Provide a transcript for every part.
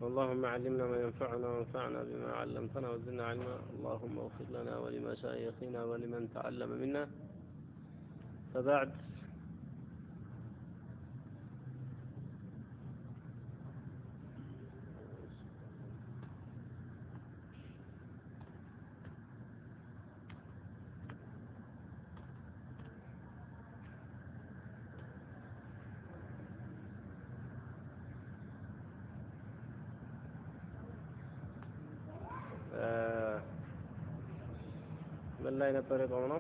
اللهم علمنا ما ينفعنا وانفعنا بما علمتنا وزدنا علما اللهم اغفر لنا ولمشايخنا ولمن تعلم منا فبعد من لا ينبر يقومنا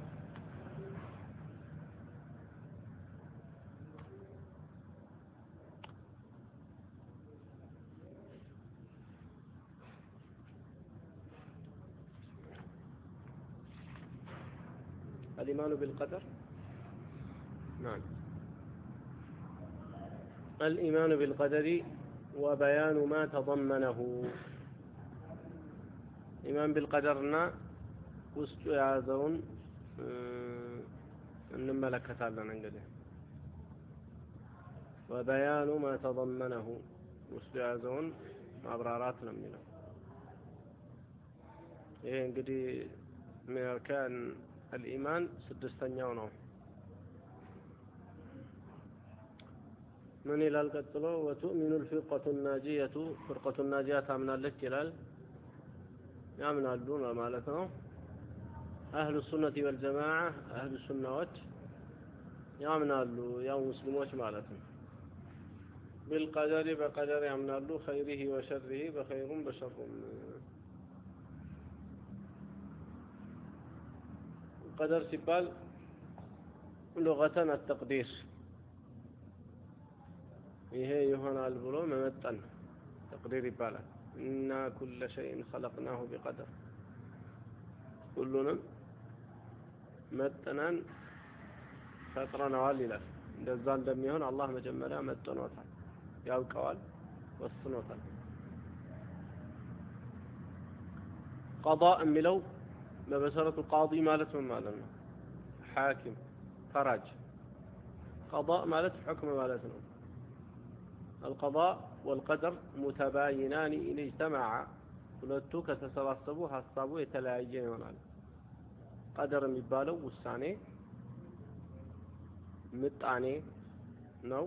الإيمان بالقدر نعم الإيمان بالقدر وبيان ما تضمنه إيمان بالقدرنا وسط يعزون እንመለከታለን እንግዲህ وبيان ما تضمنه وسط يعزون ማብራራት ነው የሚለው ይሄ እንግዲህ من أركان الإيمان سدستኛው ነው من إلى القتلو وتؤمن الفرقة الناجية فرقة الناجية تامنالك ይላል ያምናሉ ማለት ነው أهل السنة والجماعة أهل السنة يامنالو يا مسلموች ማለት ነው بالقدر بقدر يامنالو خيره وشره بخير بشر قدر ሲባል لغة التقدير ይሄ ይሆናል ብሎ መመጠን تقدير ይባላል إنا كل شيء خلقناه بقدر كلنا መጠናን ፈጥረናል ይላል እንደዛ እንደሚሆን አላህ መጀመሪያ መጥኖታል ያውቀዋል ወስኖታል قضاء የሚለው በመሰረቱ ቃዲ ማለት ምን ማለት ነው حاكم ፈራጅ قضاء ማለት حكم ማለት ነው القضاء والقدر متباينان إن اجتمعا ሁለቱ ከተሰባሰቡ ሐሳቡ የተለያየ ይሆናል قدر የሚባለው ውሳኔ ምጣኔ ነው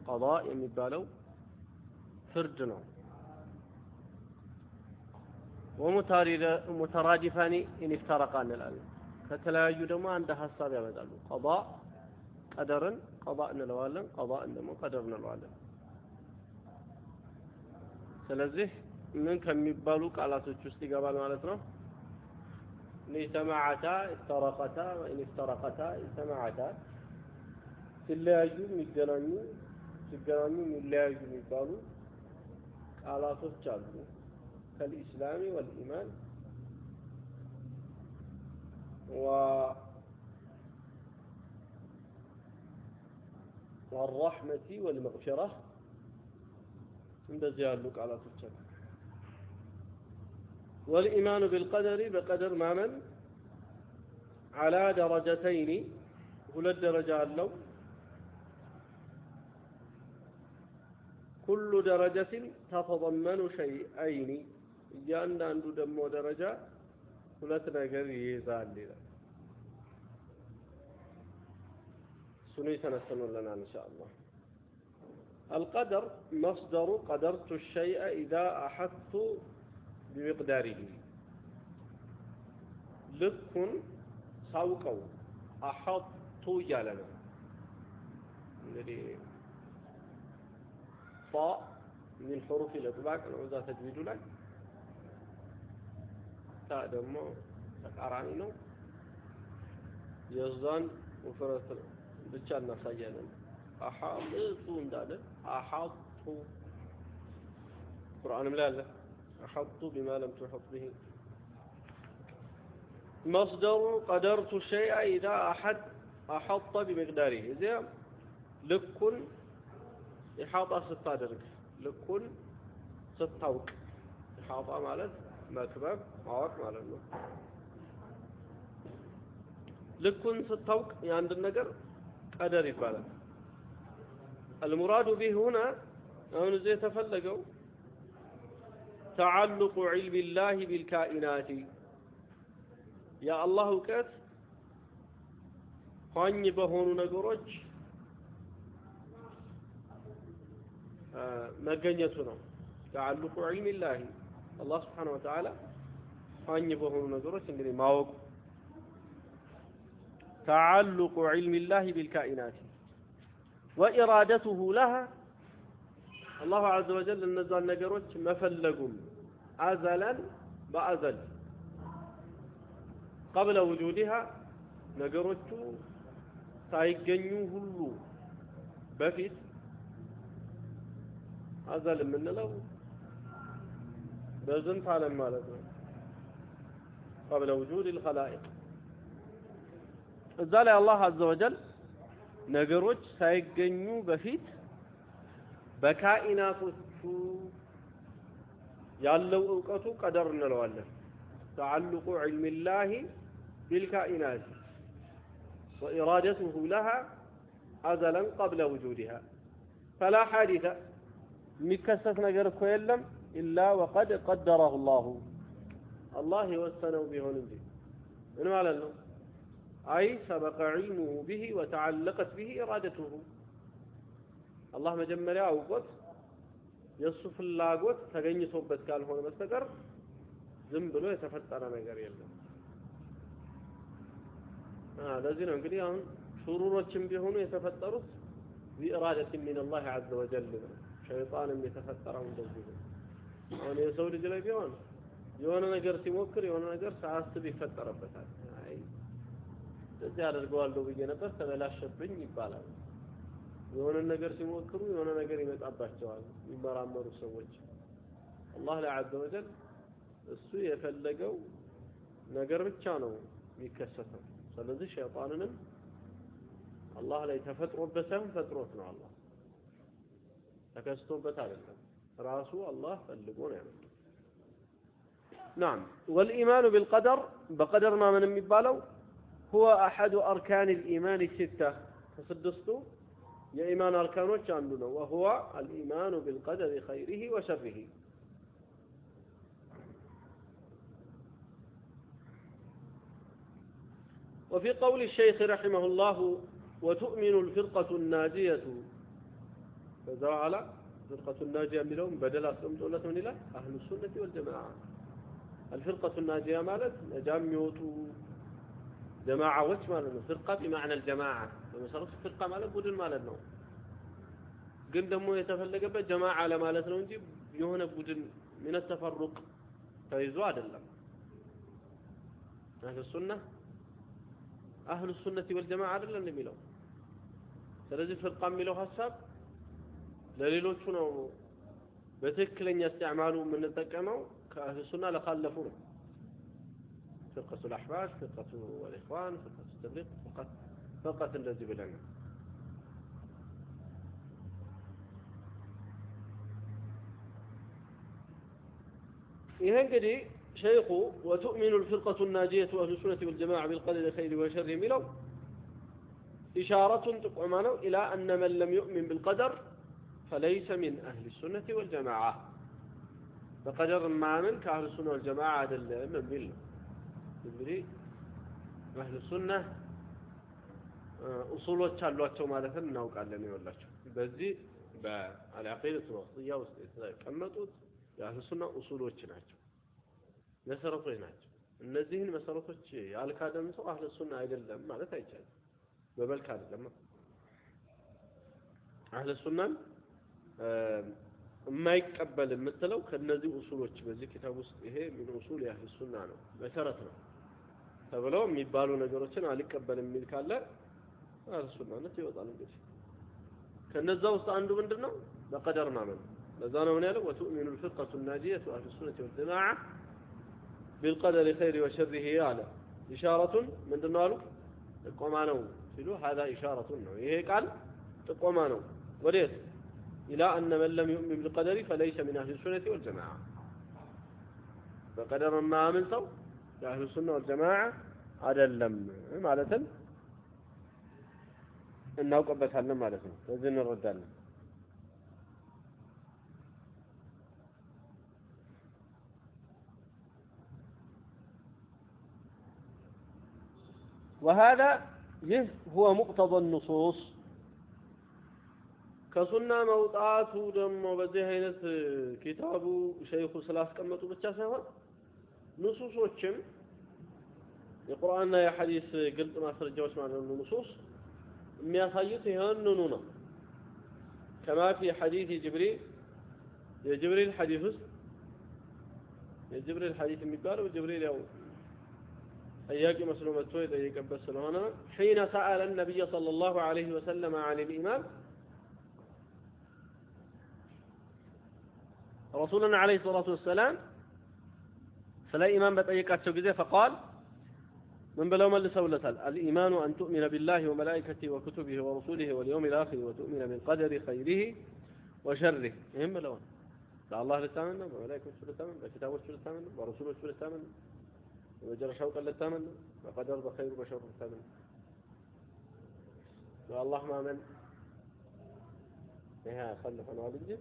قضاء የሚባለው ፍርድ ነው ومترادفان إن افترقا እንላለን ከተለያዩ ደግሞ አንድ ሐሳብ ያመጣሉ قضاء قدرን قضاء እንለዋለን قضاء ደግሞ قدر እንለዋለን ስለዚህ ምን ከሚባሉ ቃላቶች ውስጥ ይገባል ማለት ነው اجتمعتا افترقتا وإن افترقتا اجتمعتا ሲለያዩ የሚገናኙ የሚለያዩ የሚባሉ ቃላቶች አሉ ከልኢስላም والإيمان والرحمة والمغفرة እንደዚህ ያሉ ቃላቶች አሉ والإيمان بالقدر بقدر مامن على درجتين ሁለት ደረጃ አለው كل درجة تتضمن شيئين እያንዳንዱ ደግሞ ደረጃ ሁለት ነገር ይይዛል ይላል እሱን ይተነተኑልናል ኢንሻአላህ القدر مصدر قدرت الشيء إذا أحطت بمقداره لكن سوقوا أحط يالنا الذي طاء من حروف الإطلاق أنا عاوز تجويد لك تاء دمو تقاراني نو يزدان وفرت بتشالنا سجانا أحاطوا انداده أحاطوا القرآن ملاله أحطوا بما لم تحط به مصدر قدرت الشيء إذا أحط بمقداره إذا لكن إحاطة ستادرك لكن ستوك إحاطة مالت مكبب معاك مالت لكن ستوك يعني النقر قدر يبالك المراد به هنا أنه زي تفلقوا تعلق علم الله بالكائنات يا الله እውቀት ሆኝ በሆኑ ነገሮች መገኘቱ ነው تعلق علم الله الله سبحانه وتعالى ሆኝ በሆኑ ነገሮች እንግዲህ ማወቅ تعلق علم الله بالكائنات وإرادته لها الله عز وجل እነዛን ነገሮች መፈለጉም أزلا بأزل قبل وجودها ነገሮቹ ሳይገኙ ሁሉ በፊት أزل የምንለው በዝንት ዓለም ማለት ነው قبل وجود الخلائق እዛ ላይ አላህ عز وجل ነገሮች ሳይገኙ በፊት በካኢናቶቹ ያለው ዕውቀቱ ቀደር እንለዋለን تعلق علم الله بالكائنات وإرادته لها أزلا قبل وجودها فلا حادث مكسس ነገር እኮ የለም إلا وقد قدره الله يوسنوا بهون እንጂ ምን ማለት ነው أي سبق علمه به وتعلقت به إرادته الله መጀመሪያ አውቆት የሱ ፍላጎት ተገኝቶበት ካልሆነ በስተቀር ዝም ብሎ የተፈጠረ ነገር የለም ለዚህ ነው እንግዲህ አሁን ሹሩሮችም ቢሆኑ የተፈጠሩት بإرادة من الله عز وجل ሸይጣንም የተፈጠረው እንደዚህ ነው አሁን የሰው ልጅ ላይ ቢሆን የሆነ ነገር ሲሞክር የሆነ ነገር ሳያስብ ይፈጠርበታል አይ እንደዚህ አድርገዋለሁ ብዬ ነበር ተበላሸብኝ ይባላል የሆነ ነገር ሲሞክሩ የሆነ ነገር ይመጣባቸዋል ይመራመሩ ሰዎች አላህ ለዐዘ ወጀል እሱ የፈለገው ነገር ብቻ ነው የሚከሰተው ስለዚህ ሸይጣንንም አላህ ላይ ተፈጥሮበት ሳይሆን ፈጥሮት ነው አላህ ተከስቶበት አይደለም ራሱ አላህ ፈልጎ ነው ያመጣው نعم والإيمان بالقدر بقدر ما من የሚባለው هو أحد أركان الإيمان الستة فسدستو يا إيمان أركانوች አንዱ ነው وهو الإيمان بالقدر خيره وشره وفي قول الشيخ رحمه الله وتؤمن الفرقة الناجية فذا على فرقة الناجية منهم بدل أسلمت من الله أهل السنة والجماعة الفرقة الناجية مالت نجام يوتو جماعة وش مالنا فرقة بمعنى الجماعة لما صارت فرقة مالت بدل مالتنا قل دمو يتفلق جماعة على مالتنا ونجيب يهون بدل من التفرق فيزواد الله أهل السنة والجماعة عدلا نميلو سلزي فرقة ميلو حساب دليلو شنو بتكلن يستعمالوا من التقمو كأهل السنة لخالفون فرقة الأحباش فرقة الإخوان فرقة التبليغ فرقة الذي بلنا يهنقدي شيخ وتؤمن الفرقة الناجية أهل السنة والجماعة بالقدر خير وشر ملو إشارة تقومانه إلى أن من لم يؤمن بالقدر فليس من أهل السنة والجماعة بقدر ما من كأهل السنة والجماعة عدل من بله بالبري أهل السنة أصولات شالواتهم على ثنة وقالني والله بزي بالعقيدة الوسطية وكمتوت أهل السنة أصولات شناتهم መሰረቶች ናቸው እነዚህን መሰረቶች ያልካደም ሰው አህለ ሱና አይደለም ማለት አይቻልም በመልክ አይደለም አህለ ሱናን የማይቀበል የምትለው ከነዚህ ኡሱሎች በዚህ ኪታብ ውስጥ ይሄ ምን ኡሱል የአህለ ሱና ነው መሰረት ነው ተብለው የሚባሉ ነገሮችን አልቀበልም የሚል ካለ አህለ ሱናነት ይወጣል እንግዲህ ከነዛ ውስጥ አንዱ ምንድነው በቀደር ማመን ለዛ ነው ያለው ወቱሚኑ الفرقة الناجية أهل السنة والجماعة بالقدر خير وشره على إشارة من دنالو تقومانو سيلو هذا إشارة إيه قال تقومانو وليس إلى أن من لم يؤمن بالقدر فليس من أهل السنة والجماعة فقدر ما آمن سو أهل السنة والجماعة عدلم معناته إنه قبت هلم معناته وزن الردان وهذا هو مقتضى النصوص كسنة موضعات ودم وبزهينة كتاب شيخ سلاس كمتو بتشاسها نصوص وشم القرآن يا حديث قلت ما سرجوش معنا النصوص ما خيطها النونة كما في حديث جبريل يا جبريل حديث مقال وجبريل يوم أياكي مسلومة تويد أياك بس لهنا حين سأل النبي صلى الله عليه وسلم عن الإيمان رسولنا عليه الصلاة والسلام فلا إيمان بتأيكات شوكزي فقال من بلو من لسولة الإيمان أن تؤمن بالله وملائكته وكتبه ورسوله واليوم الآخر وتؤمن بالقدر خيره وشره هم بلون لا الله لتامنا وملائكته لتامنا وكتابه لتامنا ورسوله لتامنا وجرى شوقا لتامنا وقدر بخير وشر لتامنا والله ما من نهاية صلح أنا أبجي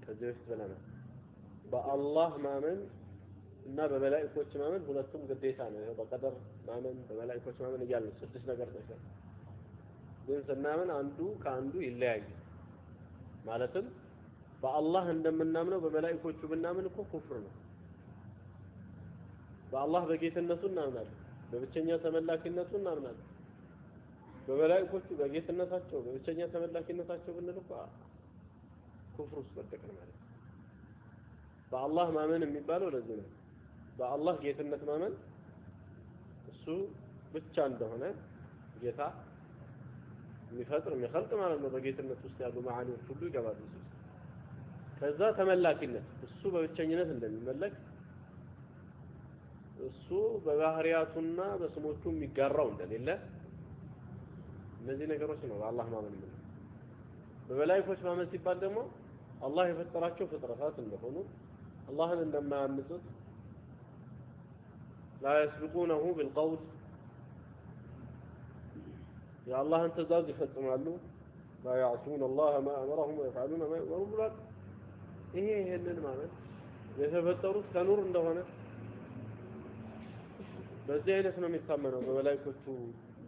كذبت بلنا بالله ما من እና በመላእክቶች ማመን ሁለቱም ግዴታ ነው በቀደር ማመን በመላእክቶች ማመን ይያል ስድስት ነገር ተሰጠ ግን ስናመን አንዱ ከአንዱ ይለያያል ማለትም በአላህ እንደምናምነው በመላእክቶቹ ብናምን እኮ ኩፍር ነው በአላህ በጌትነቱ እናምናለን በብቸኛ ተመላኪነቱ እናምናለን በመላእክቶቹ በጌትነታቸው በብቸኛ ተመላኪነታቸው ብንል እኮ ኩፍር ውስጥ ወደቀን ማለት በአላህ ማመን የሚባለው ለዚህ ነው በአላህ ጌትነት ማመን እሱ ብቻ እንደሆነ ጌታ የሚፈጥር የሚخلق ማለት ነው በጌትነት ውስጥ ያሉ ማዓኒዎች ሁሉ ይገባሉ ከዛ ተመላኪነት እሱ በብቸኝነት እንደሚመለክ እሱ በባህሪያቱና በስሞቹ የሚጋራው እንደሌለ እነዚህ ነገሮች ነው በአላህ ማመን ነው በመላእክቶች ማመን ሲባል ደግሞ አላህ የፈጠራቸው ፍጥረታት እንደሆኑ አላህን እንደማያምፁት لا يسبقونه بالقول يا الله انت ذات يفتمالو لا يعصون الله ما امرهم ويفعلون ما يؤمرون بلا ይሄንን ማለት የተፈጠሩት ከኑር እንደሆነ በዚህ አይነት ነው የሚታመነው በመላእክቶቹ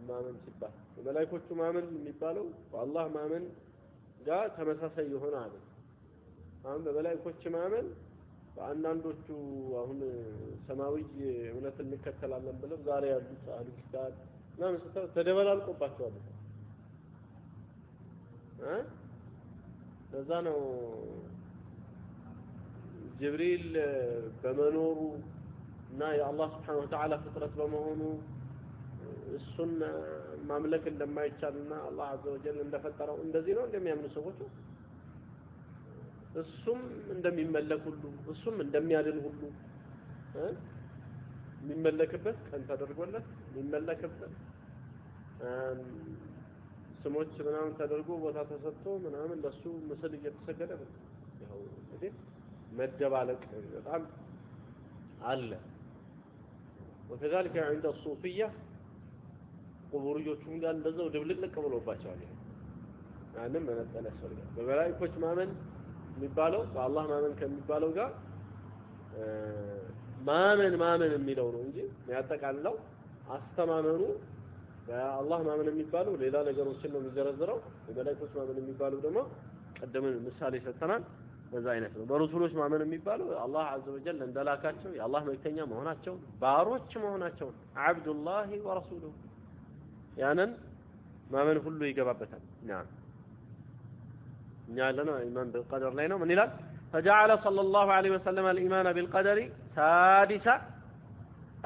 ማመን ሲባል በመላእክቶቹ ማመን የሚባለው በአላህ ማመን ጋር ተመሳሳይ የሆነ አይደል አሁን በመላእክቶች ማመን በአንዳንዶቹ አሁን ሰማዊ እውነት እንከተላለን ብለው ዛሬ ያሉት አልኪታብ ምናምን ተደበላልቆባቸዋል ለዛ ነው ጅብሪል በመኖሩ እና የአላህ Subhanahu Wa Ta'ala ፍጥረት በመሆኑ እሱን ማምለክ እንደማይቻልና አላህ Azza wa Jalla እንደፈጠረው እንደዚህ ነው እንደሚያምኑ ሰዎች እሱም እንደሚመለክ ሁሉ እሱም እንደሚያድን ሁሉ የሚመለክበት ቀን ተደርጎለት የሚመለክበት ስሞች ምናምን ተደርጎ ቦታ ተሰጥቶ ምናምን ለሱ ምስል እየተሰገደ ነው ያው እንግዲህ መደባለቅ በጣም አለ وكذلك عند الصوفيه قبوريዎቹም ጋር እንደዛው ድብልቅልቅ ብሎባቸዋል ያንን መነጠል ያስፈልጋል በመላእክቶች ማመን የሚባለው በአላህ ማመን ከሚባለው ጋር ማመን የሚለው ነው እንጂ ያጠቃልለው አስተማመኑ በአላህ ማመን የሚባለው ሌላ ነገሮችን ነው የሚዘረዝረው በመላእክቶች ማመን የሚባለው ደግሞ ቀደምን ምሳሌ ሰጥተናል በዛ አይነት ነው በረሱሎች ማመን የሚባለው አላህ Azza wa Jalla እንደላካቸው የአላህ መልእክተኛ መሆናቸው ባሮች መሆናቸው አብዱላህ ወረሱሉ ያንን ማመን ሁሉ ይገባበታል نعم نعلنا إيمان بالقدر لينا من إلى فجعل صلى الله عليه وسلم الإيمان بالقدر سادس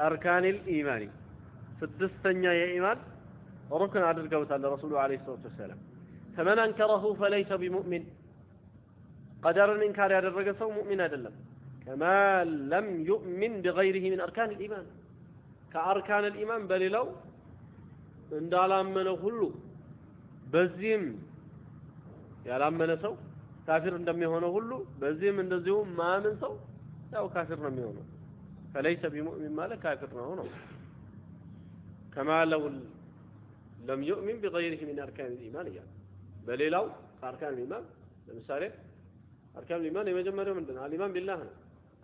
أركان الإيمان سدستنيا يا إيمان وركن عدد قوة الرسول عليه الصلاة والسلام فمن أنكره فليس بمؤمن قدر إنكار هذا الرجل مؤمن أدلم كما لم يؤمن بغيره من أركان الإيمان كأركان الإيمان بل لو إن دعلم منه كله بزيم ያላመነ ሰው ካፊር እንደሚሆነው ሁሉ በዚህም እንደዚሁ ማመን ሰው ያው ካፊር ነው የሚሆነው فليس بمؤمن ማለት ካፊር ነው كما لو لم يؤمن بغيره من اركان الايمان يعني በሌላው اركان الايمان ለምሳሌ اركان الايمان የመጀመሪያው ምንድነው አልኢማን ቢላህ ነው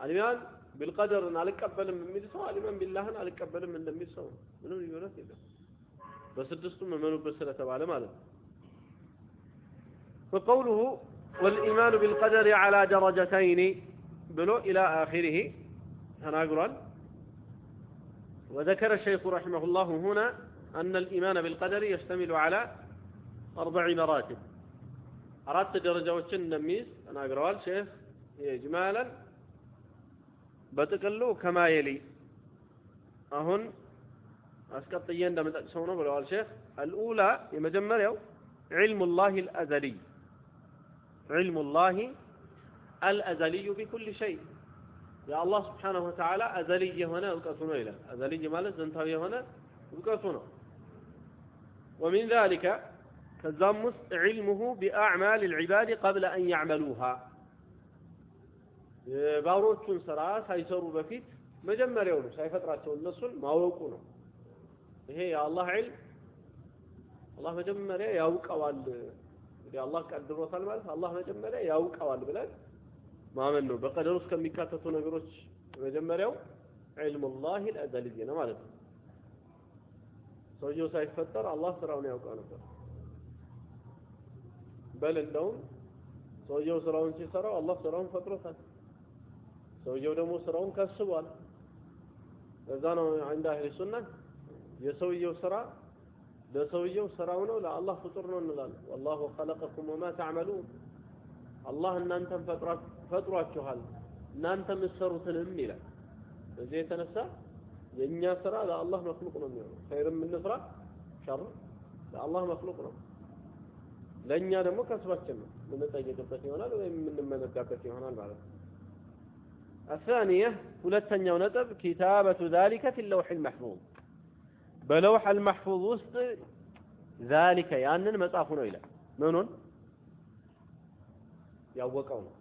አልኢማን بالقدر አልቀበልም የሚል ሰው አሊመን ቢላህን አልቀበልም እንደሚል ሰው ምንም ልዩነት የለም በስድስቱም መመኑበት ስለተባለ ማለት ነው وقوله والإيمان بالقدر على درجتين بلو إلى آخره تناقرا وذكر الشيخ رحمه الله هنا أن الإيمان بالقدر يشتمل على 4 مراتب أردت درجة النميز تناقرا الشيخ إجمالا بتقلوا كما يلي أهن أسقطيين دم تقسونه بلو الشيخ الأولى يمجمر يو علم الله الأزلي علم الله الأزلي بكل شيء يا الله سبحانه وتعالى أزلي هنا وكثنا إلى أزلي مالت زنتاوي هنا وكثنا ومن ذلك كالزمس علمه بأعمال العباد قبل أن يعملوها باروتون سرا سايسروا بفيت مجمر يوم سايفتراتهم النصل ما وقونه هي يا الله علم الله مجمر يوقوال يا الله قدروታል ማለት الله መጀመሪያ ያውቀዋል ብለን ማመን ነው በቀደር ውስጥ ከሚካተቱ ነገሮች መጀመሪያው علم الله الازلي ነው ማለት ነው ሰውየው ሳይፈጠር አላህ ስራውን ያውቀው ነበር በል እንደውም ሰውየው ስራውን ሲሰራው አላህ ስራውን ፈጥሮታል ሰውየው ደግሞ ስራውን ከስቧል ለዛ ነው عند اهل السنه የሰውየው ስራ ለሰውየው ስራው ነው ለአላህ ፍጡር ነው እንላለን والله خلقكم وما تعملون አላህ እናንተን ፈጥሯችኋል እናንተም ምትሰሩትንም ይላል እዚህ የተነሳ የኛ ስራ ለአላህ መخلوق ነው የሚሆነው ኸይርም እንስራ ሸር ለአላህ መخلوق ነው ለኛ ደግሞ ከስባችን ነው ምንጠየቅበት ይሆናል ወይም ምንመነዳበት ይሆናል ማለት ነው الثانية ሁለተኛው ነጥብ كتابة ذلك في اللوح المحفوظ بلوح المحفوظ وسط ذلك ያንን መጻፉ ነው ይላል ምኑን ያወቀው ነው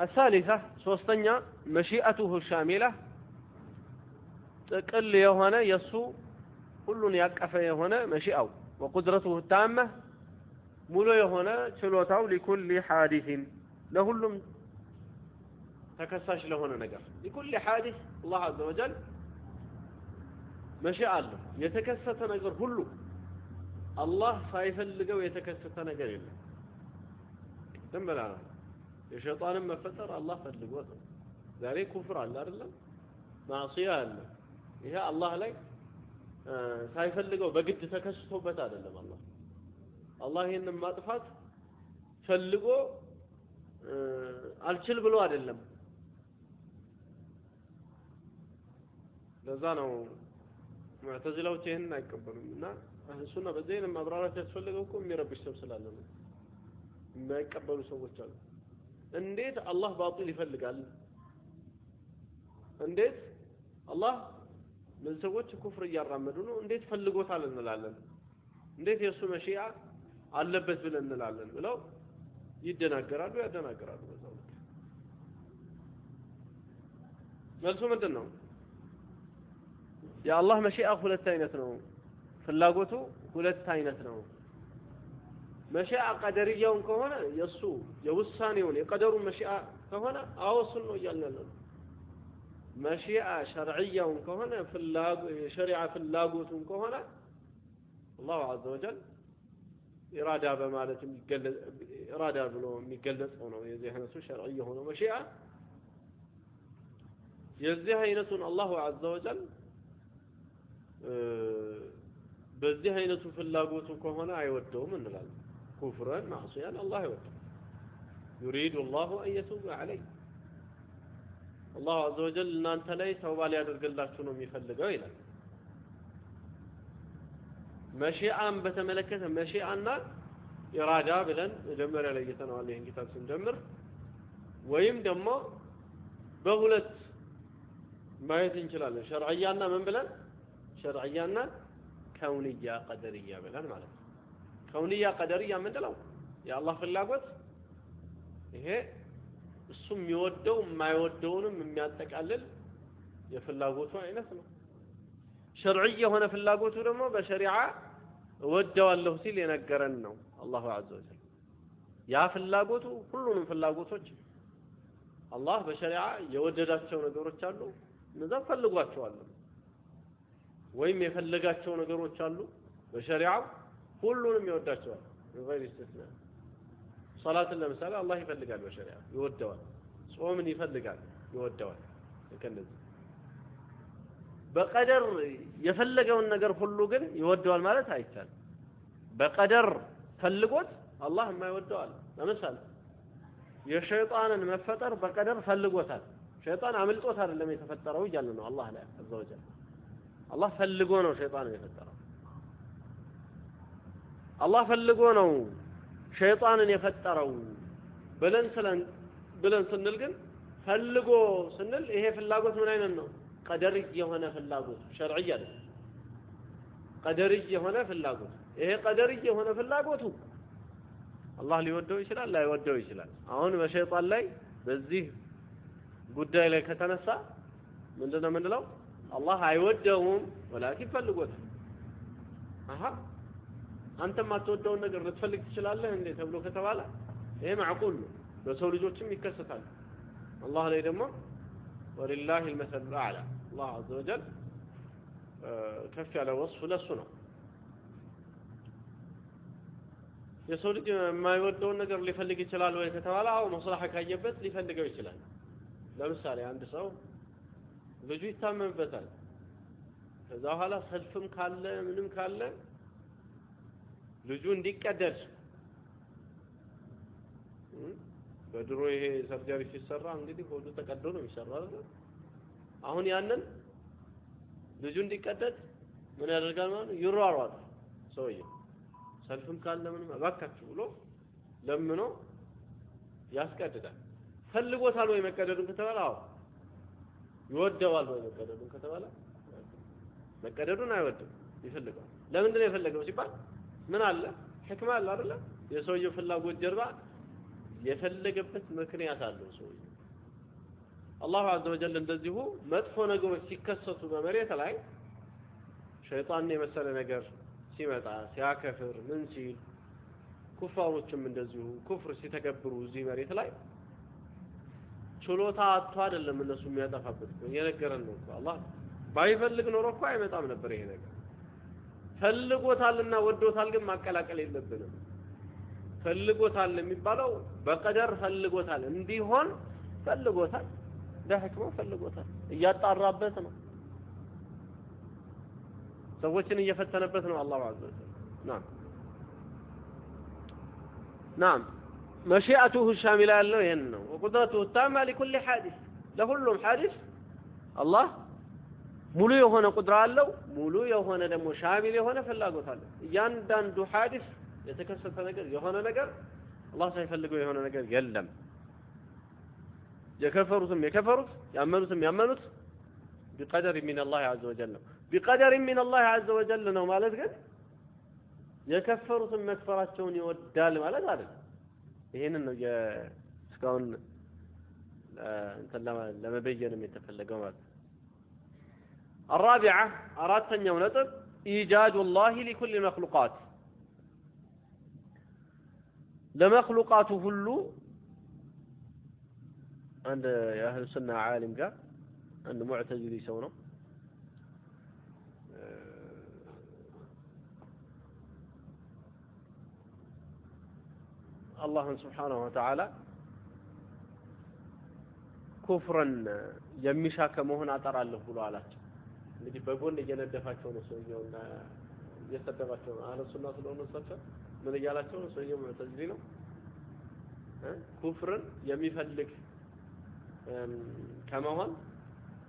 الثالثة ሶስተኛ مشيئته الشاملة ጥቅል የሆነ የሱ ሁሉን ያቀፈ የሆነ መሺአው وقدرته التامة ሙሉ የሆነ ችሎታው لكل حادث ለሁሉም ተከሳሽ ለሆነ ነገር لكل حادث الله عز وجل مشيئة الله يتكست نجر كله الله ሳይፈልገው የተከሰተ ነገር የለም ተንበላ የሸይጣን መፈጠር አላህ ፈልጎት ዛሬ ኩፍር አለ አይደለም ማዕሲያ አለ ይሄ አላህ ላይ ሳይፈልገው በግድ ተከስቶበት አይደለም አላህ ይሄንን ማጥፋት ፈልጎ አልችል ብሎ አይደለም ለዛ ነው ሙዕተዚላዎች ይሄን አይቀበሉም እና አህሉ ሱና በዚህ ማብራራት ያስፈልገው እኮ የሚረብሽ ሰው ስላለ ነው የማይቀበሉ ሰዎች አሉ እንዴት አላህ ባጢል ይፈልጋል እንዴት አላህ ምን ሰዎች ኩፍር እያራመዱ ነው እንዴት ፈልጎታል እንላለን እንዴት የሱ መሺአ አለበት ብለን እንላለን ብለው ይደናገራሉ ያደናገራሉ በዛው መልሱ ምንድነው የአላህ መሺአ ሁለት አይነት ነው ፍላጎቱ ሁለት አይነት ነው መሺአ ቀደርያውን ከሆነ የሱ የውሳኔውን የቀደሩን መሺአ ከሆነ አወሱን ነው ያለነው መሺአ ሸርዕያውን ከሆነ ሸሪዓ ፍላጎቱን ከሆነ አላህ عز وجل ኢራዳ በማለት የሚገለጽ ኢራዳ ብሎ የሚገለጸው ነው የዚህ አይነቱ ሸርዕያ ሆኖ መሺአ የዚህ አይነቱን አላህ عز وجل በዚህ አይነቱ ፍላጎቱ ከሆነ አይወደውም እንላለን ኩፍራን ማዕሲያን አላህ ይወደው يريد الله ان يتوب عليه الله عز وجل እናንተ ላይ ተውባ ሊያደርግላችሁ ነው የሚፈልገው ይላል መሺአን በተመለከተ መሺአና ኢራዳ ብለን መጀመሪያ ላይ የተነዋል ይሄን ኪታብ ስንጀምር ወይም ደግሞ በሁለት ማየት እንችላለን ሸርዕያና ምን ብለን ሸርዕያና ከውንያ ቀደርያ ብለን ማለት ነው ከውንያ ቀደርያ ምንድነው የአላህ ፍላጎት ይሄ እሱ የሚወደው የማይወደውንም የሚያጠቃልል የፍላጎቱ አይነት ነው ሸርዕያ የሆነ ፍላጎቱ ደግሞ በሸሪዓ ወደዋለሁ ሲል የነገረን ነው አላሁ عز وجل ያ ፍላጎቱ ሁሉንም ፍላጎቶች አላህ በሸሪዓ የወደዳቸው ነገሮች አሉ እነዛ ፈልጓቸዋል ወይም የፈለጋቸው ነገሮች አሉ በሸሪዓው ሁሉንም ይወዳቸዋል በغير استثناء ሶላትን ለምሳሌ አላህ ይፈልጋል በሸሪዓ ይወደዋል ጾምን ይፈልጋል ይወደዋል ለከነዚህ በቀደር የፈለገውን ነገር ሁሉ ግን ይወደዋል ማለት አይቻልም በቀደር ፈልጎት አላህ የማይወደው አለ ለምሳሌ የሸይጣንን መፈጠር በቀደር ፈልጎታል ሸይጣን አምልጦት አይደለም የተፈጠረው ይያለ ነው አላህ ላይ አዘወጀል አላህ ፈልጎ ነው ሸይጣንን የፈጠረው አላህ ፈልጎ ነው ሸይጣንን የፈጠረው ብለን ስንል ግን ፈልጎ ስንል ይሄ ፍላጎት ምን አይነት ነው ቀደሪ የሆነ ፍላጎት ሸርዒ አይደለም ቀደሪ የሆነ ፍላጎት ይሄ ቀደሪ የሆነ ፍላጎቱ አላህ ሊወደው ይችላል ላይወደው ይችላል አሁን በሸይጣን ላይ በዚህ ጉዳይ ላይ ከተነሳ ምንድነው ምንለው አላህ አይወደውም ወላኪን ፈልጎታል አንተም አትወደውን ነገር ልትፈልግ ትችላለህ እንዴ ተብሎ ከተባለ ይሄ ማዕቁል ነው በሰው ልጆችም ይከሰታል አላህ ላይ ደግሞ ወሊላሂ المثل الاعلى الله عز وجل ከፍ ያለ ወስፍ ለሱ ነው የሰው ልጅ የማይወደውን ነገር ሊፈልግ ይችላል ወይ ከተባለ አው መስላሐ ካየበት ሊፈልገው ይችላል ለምሳሌ አንድ ሰው ልጁ ይታመምበታል ከዛ በኋላ ሰልፍም ካለ ምንም ካለ ልጁ እንዲቀደድ በድሮ ይሄ ሰርጀሪ ሲሰራ እንግዲህ ሆዱ ተቀዶ ነው የሚሰራው አሁን ያንን ልጁ እንዲቀደድ ምን ያደርጋል ማለት ይሯሯጥ ሰውዬው ሰልፍም ካለ ምንም አባካችሁ ብሎ ለምኖ ያስቀድዳል ፈልጎታል ወይ መቀደዱን ከተባለ አዎ ይወደዋል ወይ መቀደዱን ከተባለ መቀደዱን አይወድም ይፈልጋል ለምን ነው የፈለገው ሲባል ምን አለ ህክማ አለ አይደል የሰውየው ፍላጎት ጀርባ የፈለገበት ምክንያት አለው ሰውየው አላህ عز وجل እንደዚሁ መጥፎ ነገሮች ሲከሰቱ በመሬት ላይ ሸይጣን የመሰለ ነገር ሲመጣ ሲያከፍር ምን ሲል ኩፋሮችም እንደዚሁ ኩፍር ሲተገብሩ እዚህ መሬት ላይ ችሎታ አጥቶ አይደለም እነሱ የሚያጠፋበት የነገረን ነው አላህ ባይፈልግ ኖሮ እኮ አይመጣም ነበር ይሄ ነገር ፈልጎታልና ወዶታል ግን ማቀላቀል የለብንም ፈልጎታል የሚባለው በቀደር ፈልጎታል እንዲሆን ፈልጎታል ለህክማ ፈልጎታል እያጣራበት ነው ሰዎችን እየፈተነበት ነው አላህ عز وجل نعم مشيئته الشامله ያለው ይሄን ነው وقدرته التامه لكل حادث ለሁሉም حادث አላህ ሙሉ የሆነ ቁድራ አለው ሙሉ የሆነ ደግሞ ሻሚል የሆነ ፍላጎት አለው እያንዳንዱ حادث የተከሰተ ነገር የሆነ ነገር አላህ ሳይፈልገው የሆነ ነገር የለም የከፈሩትም ያመኑትም ያመኑት بقدر من الله عز وجل بقدر من الله عز وجل ነው ማለት ግን የከፈሩትም መክፈራቸውን ይወዳል ማለት አይደል ይሄንን ነው እስካሁን ለመበየንም የተፈለገው ማለት الرابعه አራተኛው ነጥብ ايجاد الله لكل المخلوقات ለመخلوقات ሁሉ عند اهل السنه عالم ጋር አንድ ሙዕተዚሊ ሰው ነው الله سبحانه وتعالى ኩፍርን የሚሻከ መሆን አጠራለሁ ብሎ አላቸው እንግዲህ በጎን እየነደፋቸው ነው ሰውየውና እየሰደባቸው ነው አለ ሱና ስለሆነ ሰፈር ምን እያላቸው ነው ሰውየው ሙዕተዚሊ ነው ኩፍርን የሚፈልግ ከመሆን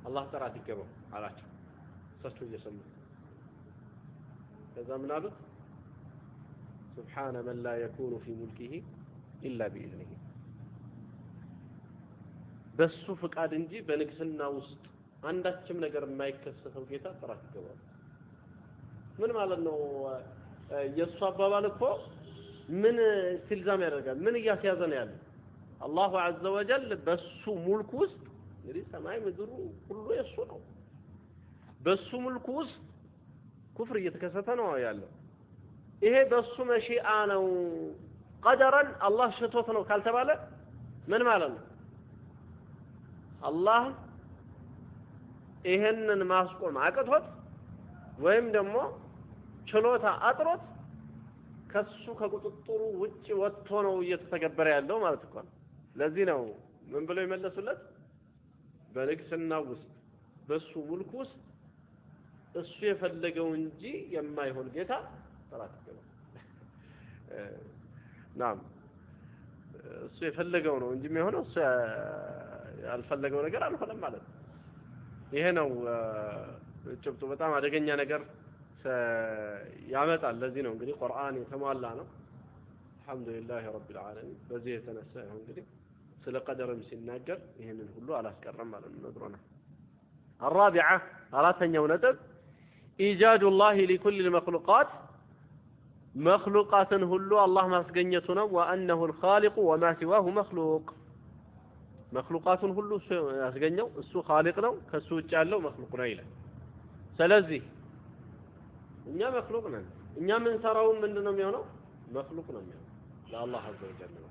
አላህ ጥራት ይገባው አላቸው እሳቸው እየሰሙ ከዛ ምን አሉት سبحان من لا يكون في ملكه إلا بإذنه በሱ ፍቃድ እንጂ በንግስና ውስጥ አንዳችም ነገር የማይከሰተው ጌታ ጥራት ይገባው ምን ማለት ነው የሱ አባባል እኮ ምን ሲልዛም ያደርጋል ምን እያስያዘ ነው ያለው አላሁ عز وجل በሱ ሙልክ ውስጥ እንግዲህ ሰማይ ምድሩ ሁሉ የሱ ነው በሱ ሙልክ ውስጥ ኩፍር እየተከሰተ ነው ያለው ይሄ በሱ መሺአ ነው ቀደረን አላህ ሽቶት ነው ካልተባለ ምን ማለት ነው አላህ ይሄንን ማስቆም አቅቶት ወይም ደግሞ ችሎታ አጥሮት ከሱ ከቁጥጥሩ ውጪ ወጥቶ ነው እየተተገበረ ያለው ማለት እኮ ነው። ለዚህ ነው ምን ብለው ይመለሱለት በንግስና ውስጥ በሱ ሙልክ ውስጥ እሱ የፈለገው እንጂ የማይሆን ጌታ ተራከበ ናም እሱ የፈለገው ነው እንጂ የሚሆነው እሱ ያልፈለገው ነገር አልሆነም ማለት ነው። ይሄ ነው ጭብጡ በጣም አደገኛ ነገር ያመጣል። ለዚህ ነው እንግዲህ ቁርአን የተሟላ ነው አልহামዱሊላህ ረቢል ዓለሚን በዚህ የተነሳ ነው እንግዲህ ስለ ቀደርም ሲናገር ይሄንን ሁሉ አላስቀረም ማለት ነው ነግሮናል። الرابعة አራተኛው ነጥብ إيجاد الله لكل المخلوقات مخلوقات ሁሉ አላህ ማስገኘቱ ነው وأنه الخالق وما سواه مخلوق مخلوقات ሁሉ ያስገኘው እሱ خالق ነው ከሱ ውጭ ያለው مخلوق ነው ይላል። ስለዚህ እኛ مخلوق ነን እኛ ምን ሰራው ምንድነው የሚሆነው مخلوق ነው የሚሆነው ለአላህ عز وجل ነው።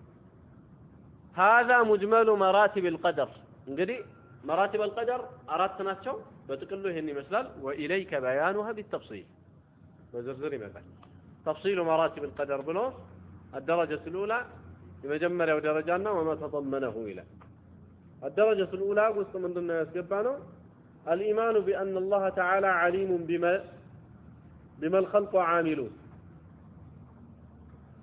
هذا مجمل مراتب القدر እንግዲህ مراتب القدر አራት ናቸው በጥቅሉ ይሄን ይመስላል وإليك بيانها بالتفصيل በዝርዝር ይመጣል تفصيل مراتب القدر ብሎ الدرجة الأولى የመጀመሪያው ደረጃና وما تضمنه إلى الدرجة الأولى ውስጥ ምንድነው ያስገባነው الإيمان بأن الله تعالى عليم بما الخلق عاملون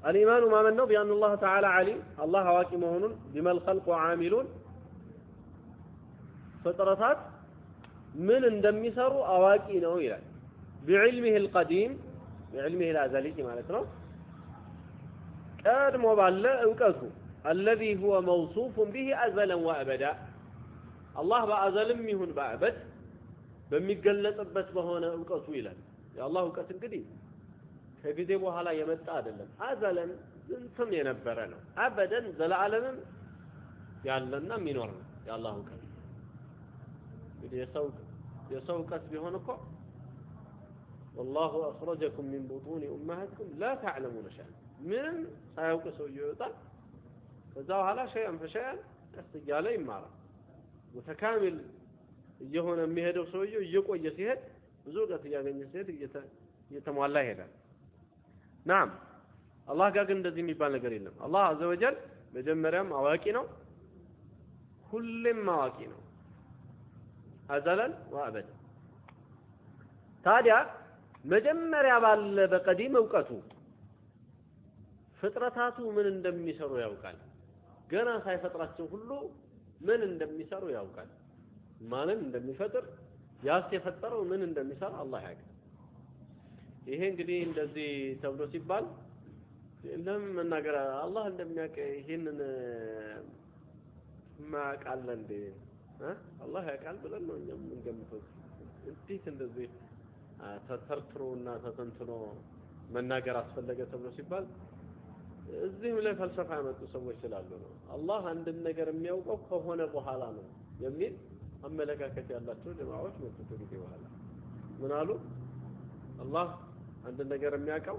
الإيمان ما منه بأن الله تعالى عليم الله واقي مهون بما الخلق عاملون فطرتات من اندمسروا أواقي ነው ይላል بعلمه القديم بعلمه الأزلي ማለት ነው ቀድሞ ባለ ዕውቀቱ الذي هو موصوف به أزلا وأبدا الله በአዘልም ይሁን በአበድ በሚገለጽበት በሆነ ዕውቀቱ ይላል የአላህ ዕውቀት እንግዲህ ከጊዜ በኋላ የመጣ አይደለም አዘለን እንትን የነበረ ነው አበደን ዘላለምም ያለና የሚኖር ነው የአላህ ዕውቀት እንግዲህ የሰው ዕውቀት ቢሆን እኮ والله أخرجكم من بطون أمهاتكم لا تعلمون شيئا من ሳያውቅ ሰው ይወጣል ከዛ በኋላ شيئا فشيئا ያስተያለ ይማራል متكامل እየሆነ የሚሄደው ሰውየው እየቆየ ሲሄድ ብዙ ዕውቀት እያገኘ ሲሄድ እየተሟላ ይሄዳል። ናም አላህ ጋር ግን እንደዚህ የሚባል ነገር የለም። አላህ عز وجل መጀመሪያም አዋቂ ነው ሁሌም አዋቂ ነው አዘለን ወአበድ ታዲያ መጀመሪያ ባለ በቀዲም ዕውቀቱ ፍጥረታቱ ምን እንደሚሰሩ ያውቃል ገና ሳይፈጥራቸው ሁሉ ምን እንደሚሰሩ ያውቃል ማንን እንደሚፈጥር ያስ የፈጠረው ምን እንደሚሰራ አላህ ያውቃል። ይሄ እንግዲህ እንደዚህ ተብሎ ሲባል ለምን መናገር አላህ እንደሚያውቅ ይሄንን ማቃል እንደ አላህ ያውቃል ብለን ነው እኛም እንገምተው እንዴት እንደዚህ ተተርትሮና ተተንትኖ መናገር አስፈለገ ተብሎ ሲባል እዚህም ላይ ፈልሰፋ ያመጡ ሰዎች ስላሉ ነው አላህ አንድን ነገር የሚያውቀው ከሆነ በኋላ ነው የሚል አመለካከት ያላቸው ጀማዓዎች መጥተው ከጊዜ በኋላ ምን አሉ አላህ አንድ ነገር የሚያውቀው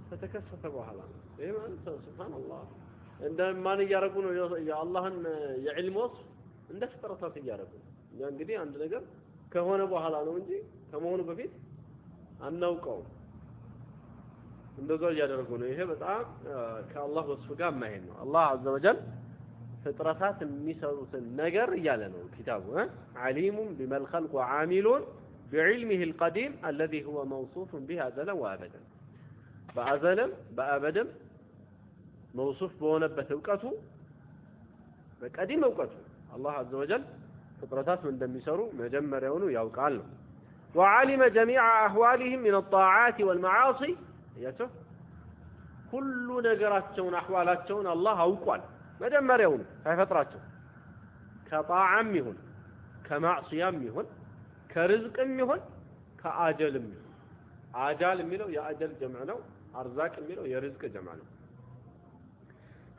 ከተከሰተ በኋላ ነው ይሄ ማለት ሱብሃንአላህ እንደማን እያረጉ ነው የአላህን የዕልም ወስፍ እንደ ፍጥረታት እያረጉ ያ እንግዲህ አንድ ነገር ከሆነ በኋላ ነው እንጂ ከመሆኑ በፊት አናውቀው እንደዛ እያደረጉ ነው ይሄ በጣም ከአላህ ወስፍ ጋር ማይሄድ ነው አላህ عز وجل ፍጥረታት የሚሰሩትን ነገር እያለ ነው ኪታቡ عليم بما الخلق عاملون بعلمه القديم الذي هو موصوف به أزلا وأبدا بأزلا بأبدا موصوف بونبة ዕውቀቱ በቀዲም ዕውቀቱ الله عز وجل ፍጥረታት ምን እንደሚሰሩ መጀመሪያውኑ ያውቃል ነው وعلم جميع أحوالهم من الطاعات والمعاصي ያቸው ሁሉ ነገራቸውን አህዋላቸውን አላህ አውቋል መጀመሪያውኑ ሳይፈጥራቸው ከጣዓም ይሁን ከማዕሲያም ይሁን ከርዝቅም ይሁን ከአጀልም ይሁን አጃል የሚለው የአጀል ጀምዕ ነው አርዛቅ የሚለው የርዝቅ ጀምዕ ነው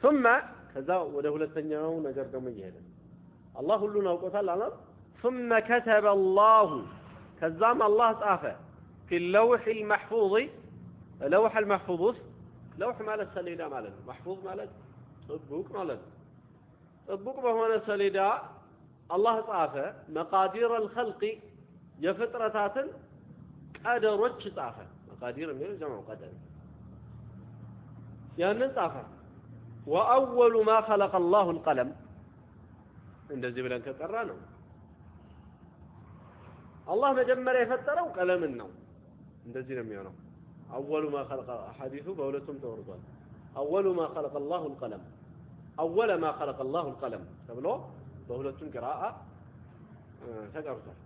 ثم ከዛ ወደ ሁለተኛው ነገር ደግሞ ይሄዳል አላህ ሁሉን አውቆታል አላህ ثم كتب الله ከዛም አላህ ጻፈ في اللوح المحفوظ لوح المحفوظ لوح ማለት ሰሌዳ ማለት ነው محفوظ ማለት ጥቡቅ ማለት ነው ጥቡቅ በሆነ ሰሌዳ الله ጻፈ مقادير الخلق የፍጥረታትን ቀደሮች ጻፈ مقادير የሚለው ጀማው ቀደር ያንን ጻፈ واول ما خلق الله القلم እንደዚህ ብለን ከቀራ ነው الله መጀመሪያ የፈጠረው ቀለምን ነው እንደዚህ ነው የሚሆነው اول ما خلق حديثه በሁለቱም ተወርዷል اول ما خلق الله القلم اول ما خلق الله القلم ተብሎ በሁለቱም قراءه ተቀርቷል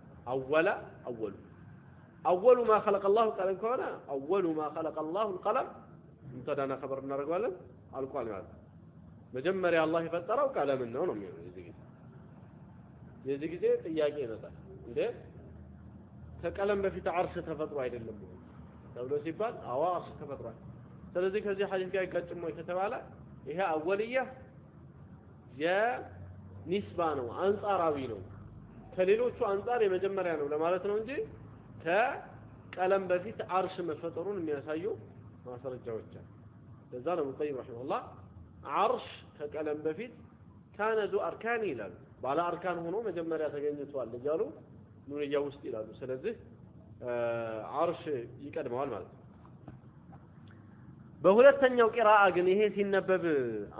اول ما خلق الله القلم ከሆነ اول ما خلق الله القلم እንተዳና خبر እናደርጋለን አልቋል ማለት መጀመሪያ አላህ የፈጠረው ቀለምን ነው የሚሆነው የዚህ ጊዜ ጥያቄ ይመጣል እንዴ ከቀለም በፊት አርሽ ተፈጥሮ አይደለም ተብሎ ሲባል አዎ አርሽ ተፈጥሯል ስለዚህ ከዚህ ሐዲስ ጋር ይጋጭም ወይ ከተባለ ይሄ አወልያ የኒስባ ነው አንጻራዊ ነው ከሌሎቹ አንጻር የመጀመሪያ ነው ለማለት ነው እንጂ ከቀለም በፊት አርሽ መፈጠሩን የሚያሳዩ ማስረጃዎች አሉ ለዛ ነው ሙቀይም ረሂመሁላህ አርሽ ከቀለም በፊት ካነ ذو አርካን ይላል ባለ አርካን ሆኖ መጀመሪያ ተገኝቷል እያሉ ኑርያ ውስጥ ይላሉ ስለዚህ አርሽ ይቀድመዋል ማለት ነው በሁለተኛው ቂራአ ግን ይሄ ሲነበብ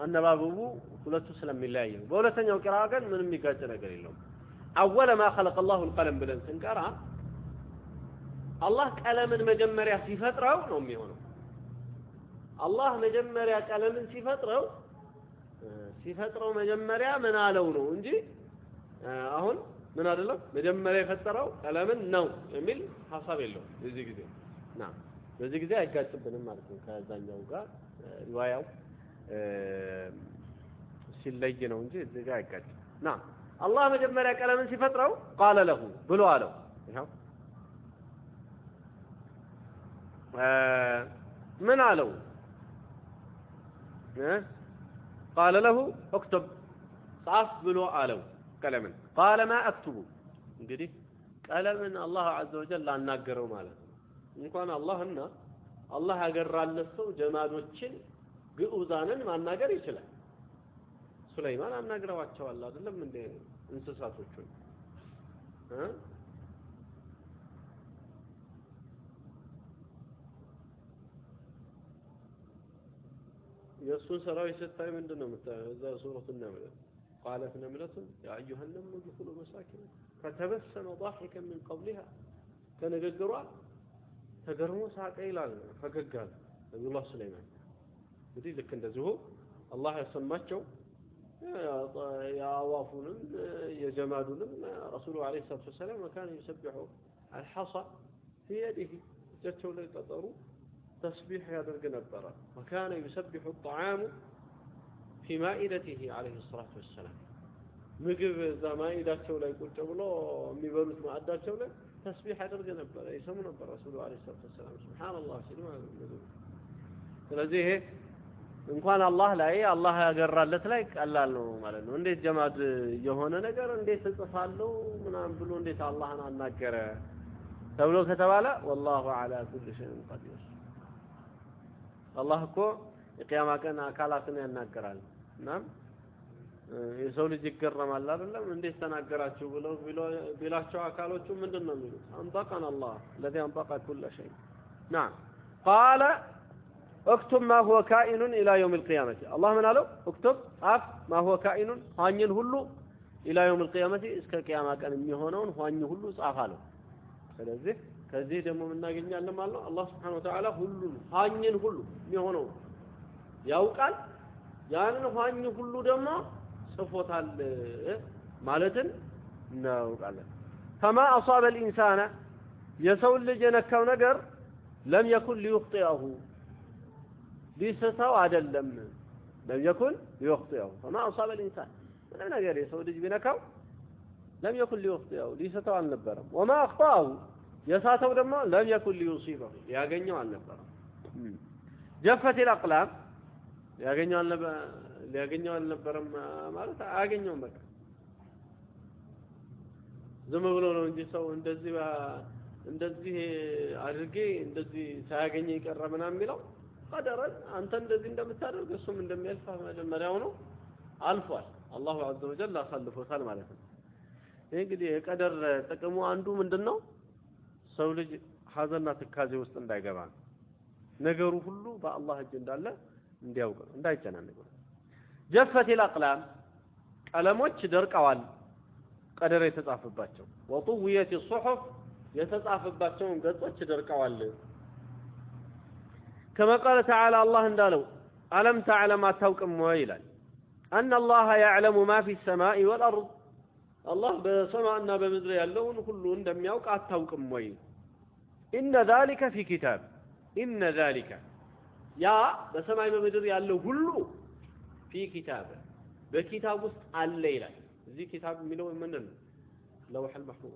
አነባበቡ ሁለቱ ስለሚለያዩ በሁለተኛው ቂራአ ግን ምንም የሚጋጭ ነገር የለውም اول ما خلق الله القلم ብለን ስንቀራ አላህ ቀለምን መጀመሪያ ሲፈጥረው ነው የሚሆነው አላህ መጀመሪያ ቀለምን ሲፈጥረው መጀመሪያ ምን አለው ነው እንጂ አሁን ምን አይደለም መጀመሪያ የፈጠረው ቀለምን ነው የሚል ሐሳብ የለው በዚህ ጊዜ በዚህ ጊዜ አይጋጭብንም ማለት ነው ከዛኛው ጋር ሪዋያው ሲለይ ነው እንጂ እዚህ ጋር አይጋጭም አላህ መጀመሪያ ቀለምን ሲፈጥረው قال له ብሎ አለው ይሄው ምን አለው قال له اكتب صاف بلو አለው ቀለምን قال ما اكتب እንግዲህ ቀለምን አላህ عز وجل አናገረው ማለት ነው እንኳን አላህና አላህ ያገራለት ሰው ጀማዶችን ግዑዛንን ማናገር ይችላል ሱለይማን አናግረዋቸዋል አይደለም እንደ እንስሳቶቹን يسون سراوي ستاي ምንድነው እዛ ሱረቱ النمل قالت نملة يا ايها النمل ادخلوا مساكن فتبسم ضاحكا من قولها ከነገሯ ተገርሞ ሳቀ ይላል ፈገጋል ነብዩላህ ሱለይማን እንግዲህ ልክ እንደዚሁ አላህ ያሰማቸው ያዋፉንም የጀማዱንም ረሱሉ አለይሂ ሰላቱ ወሰለም كان يسبح الحصى في يده እጃቸው ላይ ጠጠሩ تسبيح يدرج نبرة وكان يسبح الطعام في مائدته عليه الصلاة والسلام ምግብ ዘማኢዳቸው ላይ ቁጭ ብሎ የሚበሉት ማዕዳቸው ላይ ተስቢህ ያደርግ ነበር ይሰሙ ነበር ረሱሉ አለይሂ ሰላቱ ወሰለም ሱብሃንአላህ ሲሉ ስለዚህ እንኳን አላህ ላይ አላህ ያገራለት ላይ ቀላል ነው ማለት ነው እንዴት ጀማድ የሆነ ነገር እንዴት ተጽፋለው ምናም ብሎ እንዴት አላህን አናገረ ተብሎ ከተባለ والله على كل شيء قدير አላህ እኮ የቂያማ ቀን አካላትን ያናገራል እናም የሰው ልጅ ይገረማል አይደለም እንዴት ተናገራችሁ ብለው ቢላቸው አካሎቹ ምንድነው የሚሉት አንጠቀን አላህ الذي انطق كل شيء نعم قال اكتب ما هو كائن الى يوم القيامه الله من قالوا اكتب صف ما هو كائن ሆኝን ሁሉ الى يوم القيامه እስከ ቂያማ ቀን የሚሆነውን ሆኝ ሁሉ ጻፍ አለው ስለዚህ ከዚህ ደግሞ እናገኛለን ማለት ነው አላህ Subhanahu Wa Ta'ala ሁሉን ሆኝን ሁሉ የሚሆነው ያውቃል ያንን ሆኝ ሁሉ ደግሞ ጽፎታል ማለትን እናውቃለን كما اصاب الانسان የሰው ልጅ የነካው ነገር لم يكن ليخطئه ቢስተው አይደለም لم يكن ليخطئه كما اصاب الانسان ምን ነገር የሰው ልጅ ቢነካው لم يكن ليخطئه ሊስተው አልነበረም وما اخطاه የሳተው ደግሞ لم يكن ليصيبه ያገኘው አልነበረም جفت الاقلام ያገኘው አልነበረም ማለት አያገኘውም በቃ ዝም ብሎ ነው እንጂ ሰው እንደዚህ አድርጌ እንደዚህ ሳያገኘ ይቀርምና የሚለው ቀደረን አንተ እንደዚህ እንደምታደርግ እሱም እንደሚያልፍ መጀመሪያው ነው አልፏል አላሁ عز وجل አሳልፎታል ማለት ነው እንግዲህ የቀደር ጥቅሙ አንዱ ምንድነው ሰው ልጅ ሐዘንና ትካዜ ውስጥ እንዳይገባ ነገሩ ሁሉ በአላህ እጅ እንዳለ እንዲያውቅ እንዳይጨናነቅ ጀፈት الأقلام ቀለሞች ደርቀዋል ቀደር የተጻፈባቸው وطويت الصحف የተጻፈባቸውን ገጾች ደርቀዋል كما قال تعالى الله እንዳለው ألم تعلم አታውቅም ወይ ይላል أن الله يعلم ما في السماء والأرض الله በሰማይና በምድር ያለውን ሁሉ እንደሚያውቅ አታውቅም ወይ إن ذلك في كتاب إن ذلك يا በሰማይ በምድር ያለው ሁሉ في كتاب በኪታብ ውስጥ አለ ይላል እዚህ ኪታብ የሚለው ምንድነው ለውህ المحفوظ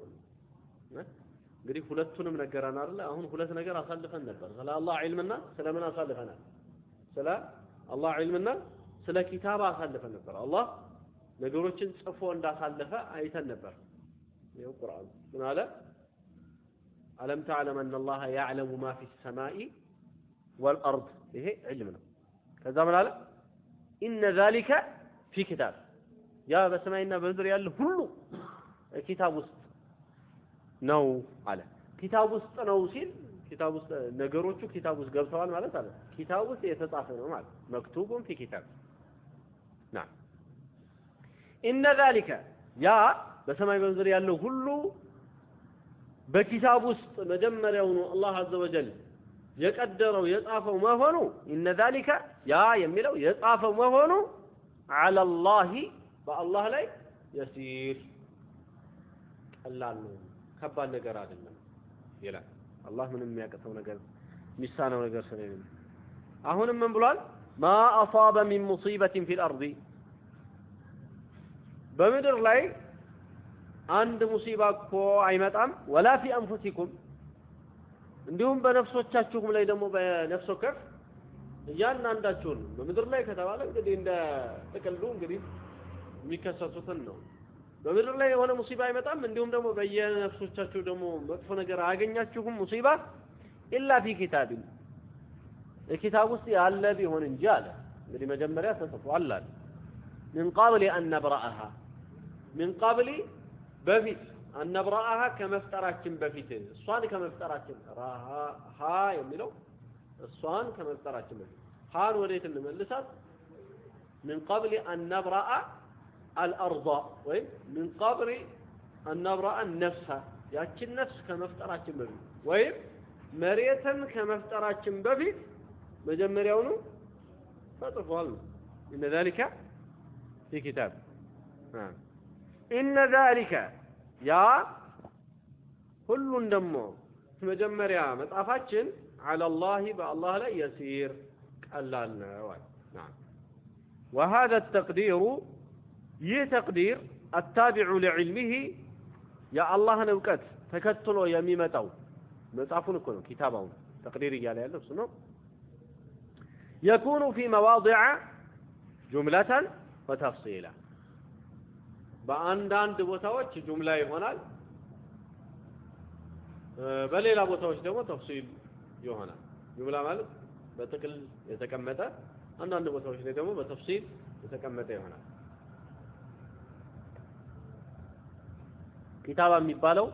እንግዲህ ሁለቱንም ነገራን አይደል አሁን ሁለት ነገር አሳልፈን ነበር ስለ አላህ ዒልምና ስለምን አሳልፈናል ስለ አላህ ዒልምና ስለ ኪታብ አሳልፈን ነበር አላህ ነገሮችን ጽፎ እንዳሳለፈ አይተን ነበር ይሄው ቁርአን ምን አለ ألم تعلم أن الله يعلم ما في السماء والأرض إيه علمنا كذا من قال إن ذلك في كتاب يا بسمعنا بذر يال كله كتاب وسط نو على كتاب وسط نو سيل كتاب وسط نجاروچو كتاب وسط ገብተዋል ማለት አለ كتاب وسط የተጻፈ ነው ማለት مكتوب في كتاب نعم إن ذلك يا بسمعنا بذر ያለው ሁሉ በኪታብ ውስጥ መጀመሪያው ነው አላህ عز وجل የቀደረው የጻፈው መሆኑ إن ذلك ያ የሚለው የጻፈው መሆኑ على الله በአላህ ላይ يسير ቀላል ነው ከባድ ነገር አይደለም ይላል አላህ ምንም የሚያቀተው ነገር ሚሳነው ነገር ስለሌለ አሁንም ምን ብሏል ما اصاب من مصيبه في الارض በምድር ላይ አንድ ሙሲባ እኮ አይመጣም ወላ في انفسكم እንዲሁም በነፍሶቻችሁም ላይ ደግሞ በነፍስ ወከፍ እያንዳንዳችሁ በምድር ላይ ከተባለ እንግዲህ እንደ ጥቅሉ እንግዲህ የሚከሰቱትን ነው በምድር ላይ የሆነ ሙሲባ አይመጣም እንዲሁም ደግሞ በየነፍሶቻችሁ ደግሞ መጥፎ ነገር አያገኛችሁም ሙሲባ إلا في كتاب الكتاب ውስጥ ያለ ቢሆን እንጂ አለ እንግዲህ መጀመሪያ ተጽፏል አለ من قبل أن نبرأها من قبل በፊት አነብራአሃ ከመፍጠራችን በፊት እሷን ከመፍጠራችን ራሃ የሚለው እሷን ከመፍጠራችን በፊት ሃን ወዴት እንመልሳት من قبل أن نبرأ الأرض ወይ من قبل أن نبرأ النفس ያችን ነፍስ ከመፍጠራችን በፊት ወይ መሬትን ከመፍጠራችን በፊት መጀመሪያውኑ ተጽፏል إن ذلك في كتاب إن ذلك يا كل دمو مجمريا مصافاችን على الله بالله لا يسير قلالنا نعم وهذا التقدير يتقدير التابع لعلمه يا الله نوقت ተከትሎ የሚመጣው መጽሐፉን እኮ ነው ኪታባውን ተቅዲር ይያለ ያለው እሱ ነው يكون في مواضع جملة وتفصيلا በአንዳንድ ቦታዎች ጁምላ ይሆናል በሌላ ቦታዎች ደግሞ ተፍሲል ይሆናል ጁምላ ማለት በጥቅል የተቀመጠ አንዳንድ ቦታዎች ላይ ደግሞ በተፍሲል የተቀመጠ ይሆናል ኪታባ የሚባለው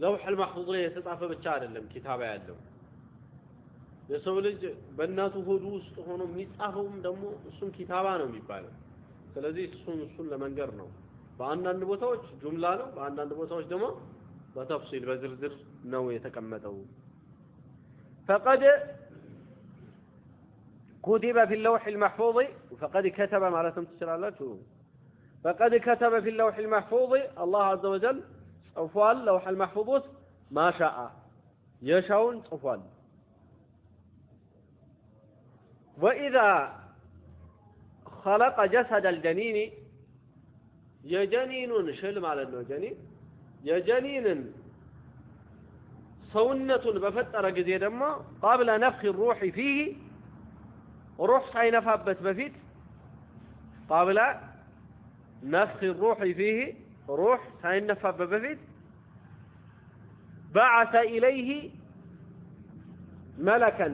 ለውህ المحفوظ ላይ የተጻፈ ብቻ አይደለም ኪታባ ያለው የሰው ልጅ በእናቱ ሆድ ውስጥ ሆኖ የሚጻፈውም ደግሞ እሱም ኪታባ ነው የሚባለው ስለዚህ እሱን ለመንገር ነው በአንዳንድ ቦታዎች ጁምላ ነው በአንዳንድ ቦታዎች ደግሞ በተፍሲል በዝርዝር ነው የተቀመጠው فقد كتب في اللوح المحفوظ فقد كتب معناتهم تشرالاችሁ فقد كتب في اللوح المحفوظ الله عز وجل صفوال لوح المحفوظ ما شاء يشاون صفوال وإذا خلق جسد الجنين يجنين شل معناته جنين يجنين سونة بفتر ጊዜ ደግሞ قبل نفخ الروح فيه روح ሳይነፋበት በፊት قبل نفخ الروح فيه روح ሳይነፋበት በፊት بعث إليه ملكا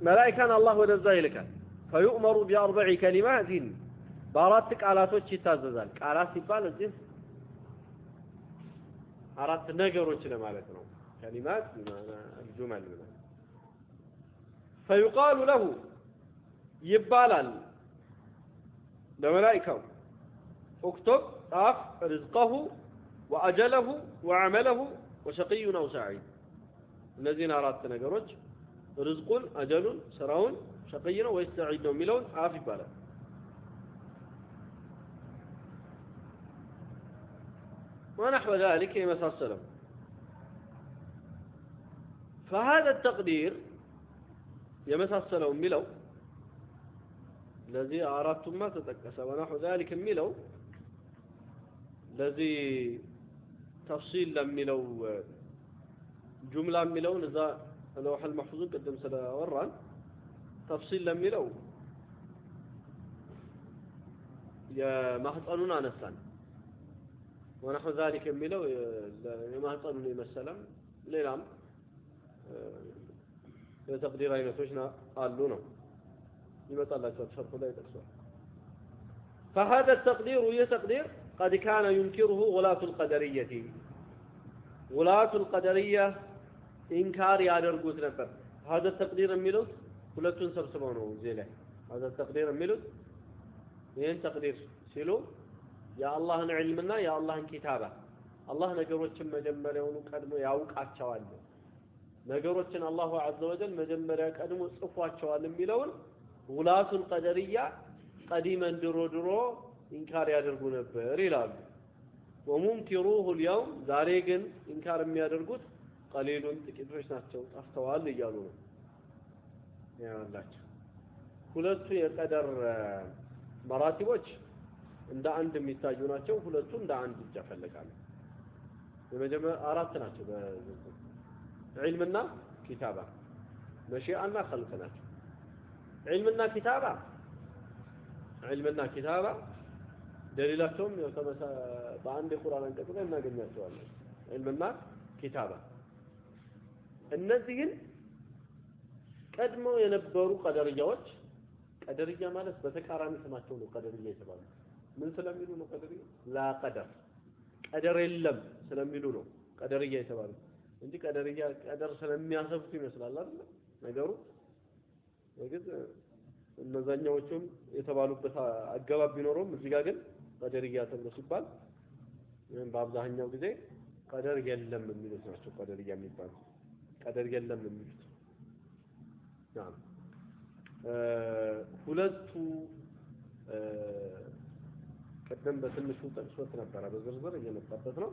ملائكة الله ወደዛ ይልካል فيؤمر بأربع كلمات بارات ቃላቶች ይታዘዛል ቃላት ሲባል እዚህ አራት ነገሮች ለማለት ነው كلمات بمعنى الجمل بمعنى فيقال له يبالال لملائكه اكتب طاف رزقه واجله وعمله وشقي او سعيد الذين አራት ነገሮች ርዝቁን አጀሉን ስራውን ሸቂይ ነው ወይስ ሰዒድ ነው የሚለውን ጻፍ ይባላል ونحو ذلك يمثل فهذا التقدير يمثل ميلو الذي أردتم ما تتكس ونحو ذلك ميلو الذي تفصيل ميلو جملة ميلو إذا لوح المحفوظ قدم سلا وران تفصيل ميلو يا ما حصلونا نسان ونحو ذلك ميلو ما حصلوني مثلا ليلام የተቅዲር አይነቶች አሉ ነው ይመጣላችሁ ተፈርቆ ላይ ተጽፏል فهذا التقدير يتقدير قد كان ينكره غلاة القدرية غلاة القدرية إنكار ያደርጉት ነበር هذا التقدير የሚሉት ሁለቱን ሰብስበው ነው እዚህ ላይ هذا التقدير የሚሉት ይሄን ተቅዲር ሲሉ የአላህን ዒልምና የአላህን ኪታባ አላህ ነገሮችን መጀመሪያውኑ ቀድሞ ያውቃቸዋል ነገሮችን አላሁ ዐዘ ወጀል መጀመሪያ ቀድሞ ጽፏቸዋል የሚለውን ጉላቱል ቀደርያ ቀዲመን ድሮ ኢንካር ያደርጉ ነበር ይላሉ ወሙንኪሩሁ اليوم ዛሬ ግን ኢንካር የሚያደርጉት ቀሊሉን ጥቂቶች ናቸው ጠፍተዋል እያሉ ነው ያላችሁ ሁለቱ የቀደር መራቲቦች እንደ አንድ የሚታዩ ናቸው ሁለቱ እንደ አንድ ይፈለጋሉ የመጀመሪያ አራት ናቸው علمنا كتابة مشيئنا خلقنا علمنا كتابة دليلاتهم يتمسى بعند القرآن كتبه ما قلنا سؤال علمنا كتابة النزين قدموا ينبروا قدرية مالس بتكارامي سمعتونه قدرية سبحانه من سلام يلونه قدرية لا قدر اللم سلام يلونه قدرية سبحانه እንጂ ቀደር ስለሚያሰብቱ ይመስላል አይደል ነገሩ ወግዝ እነዛኛዎቹም የተባሉበት አገባብ ቢኖርም እዚህ ጋር ግን ቀደርያ ተብሎ ሲባል በአብዛኛው ጊዜ ቀደር የለም የሚሉት ናቸው ቀደርያ የሚባሉ ቀደር የለም የሚሉት ናም ሁለቱ ቀደም በትንሹ ጠቅሶት ነበር በዝርዝር እየመጣበት ነው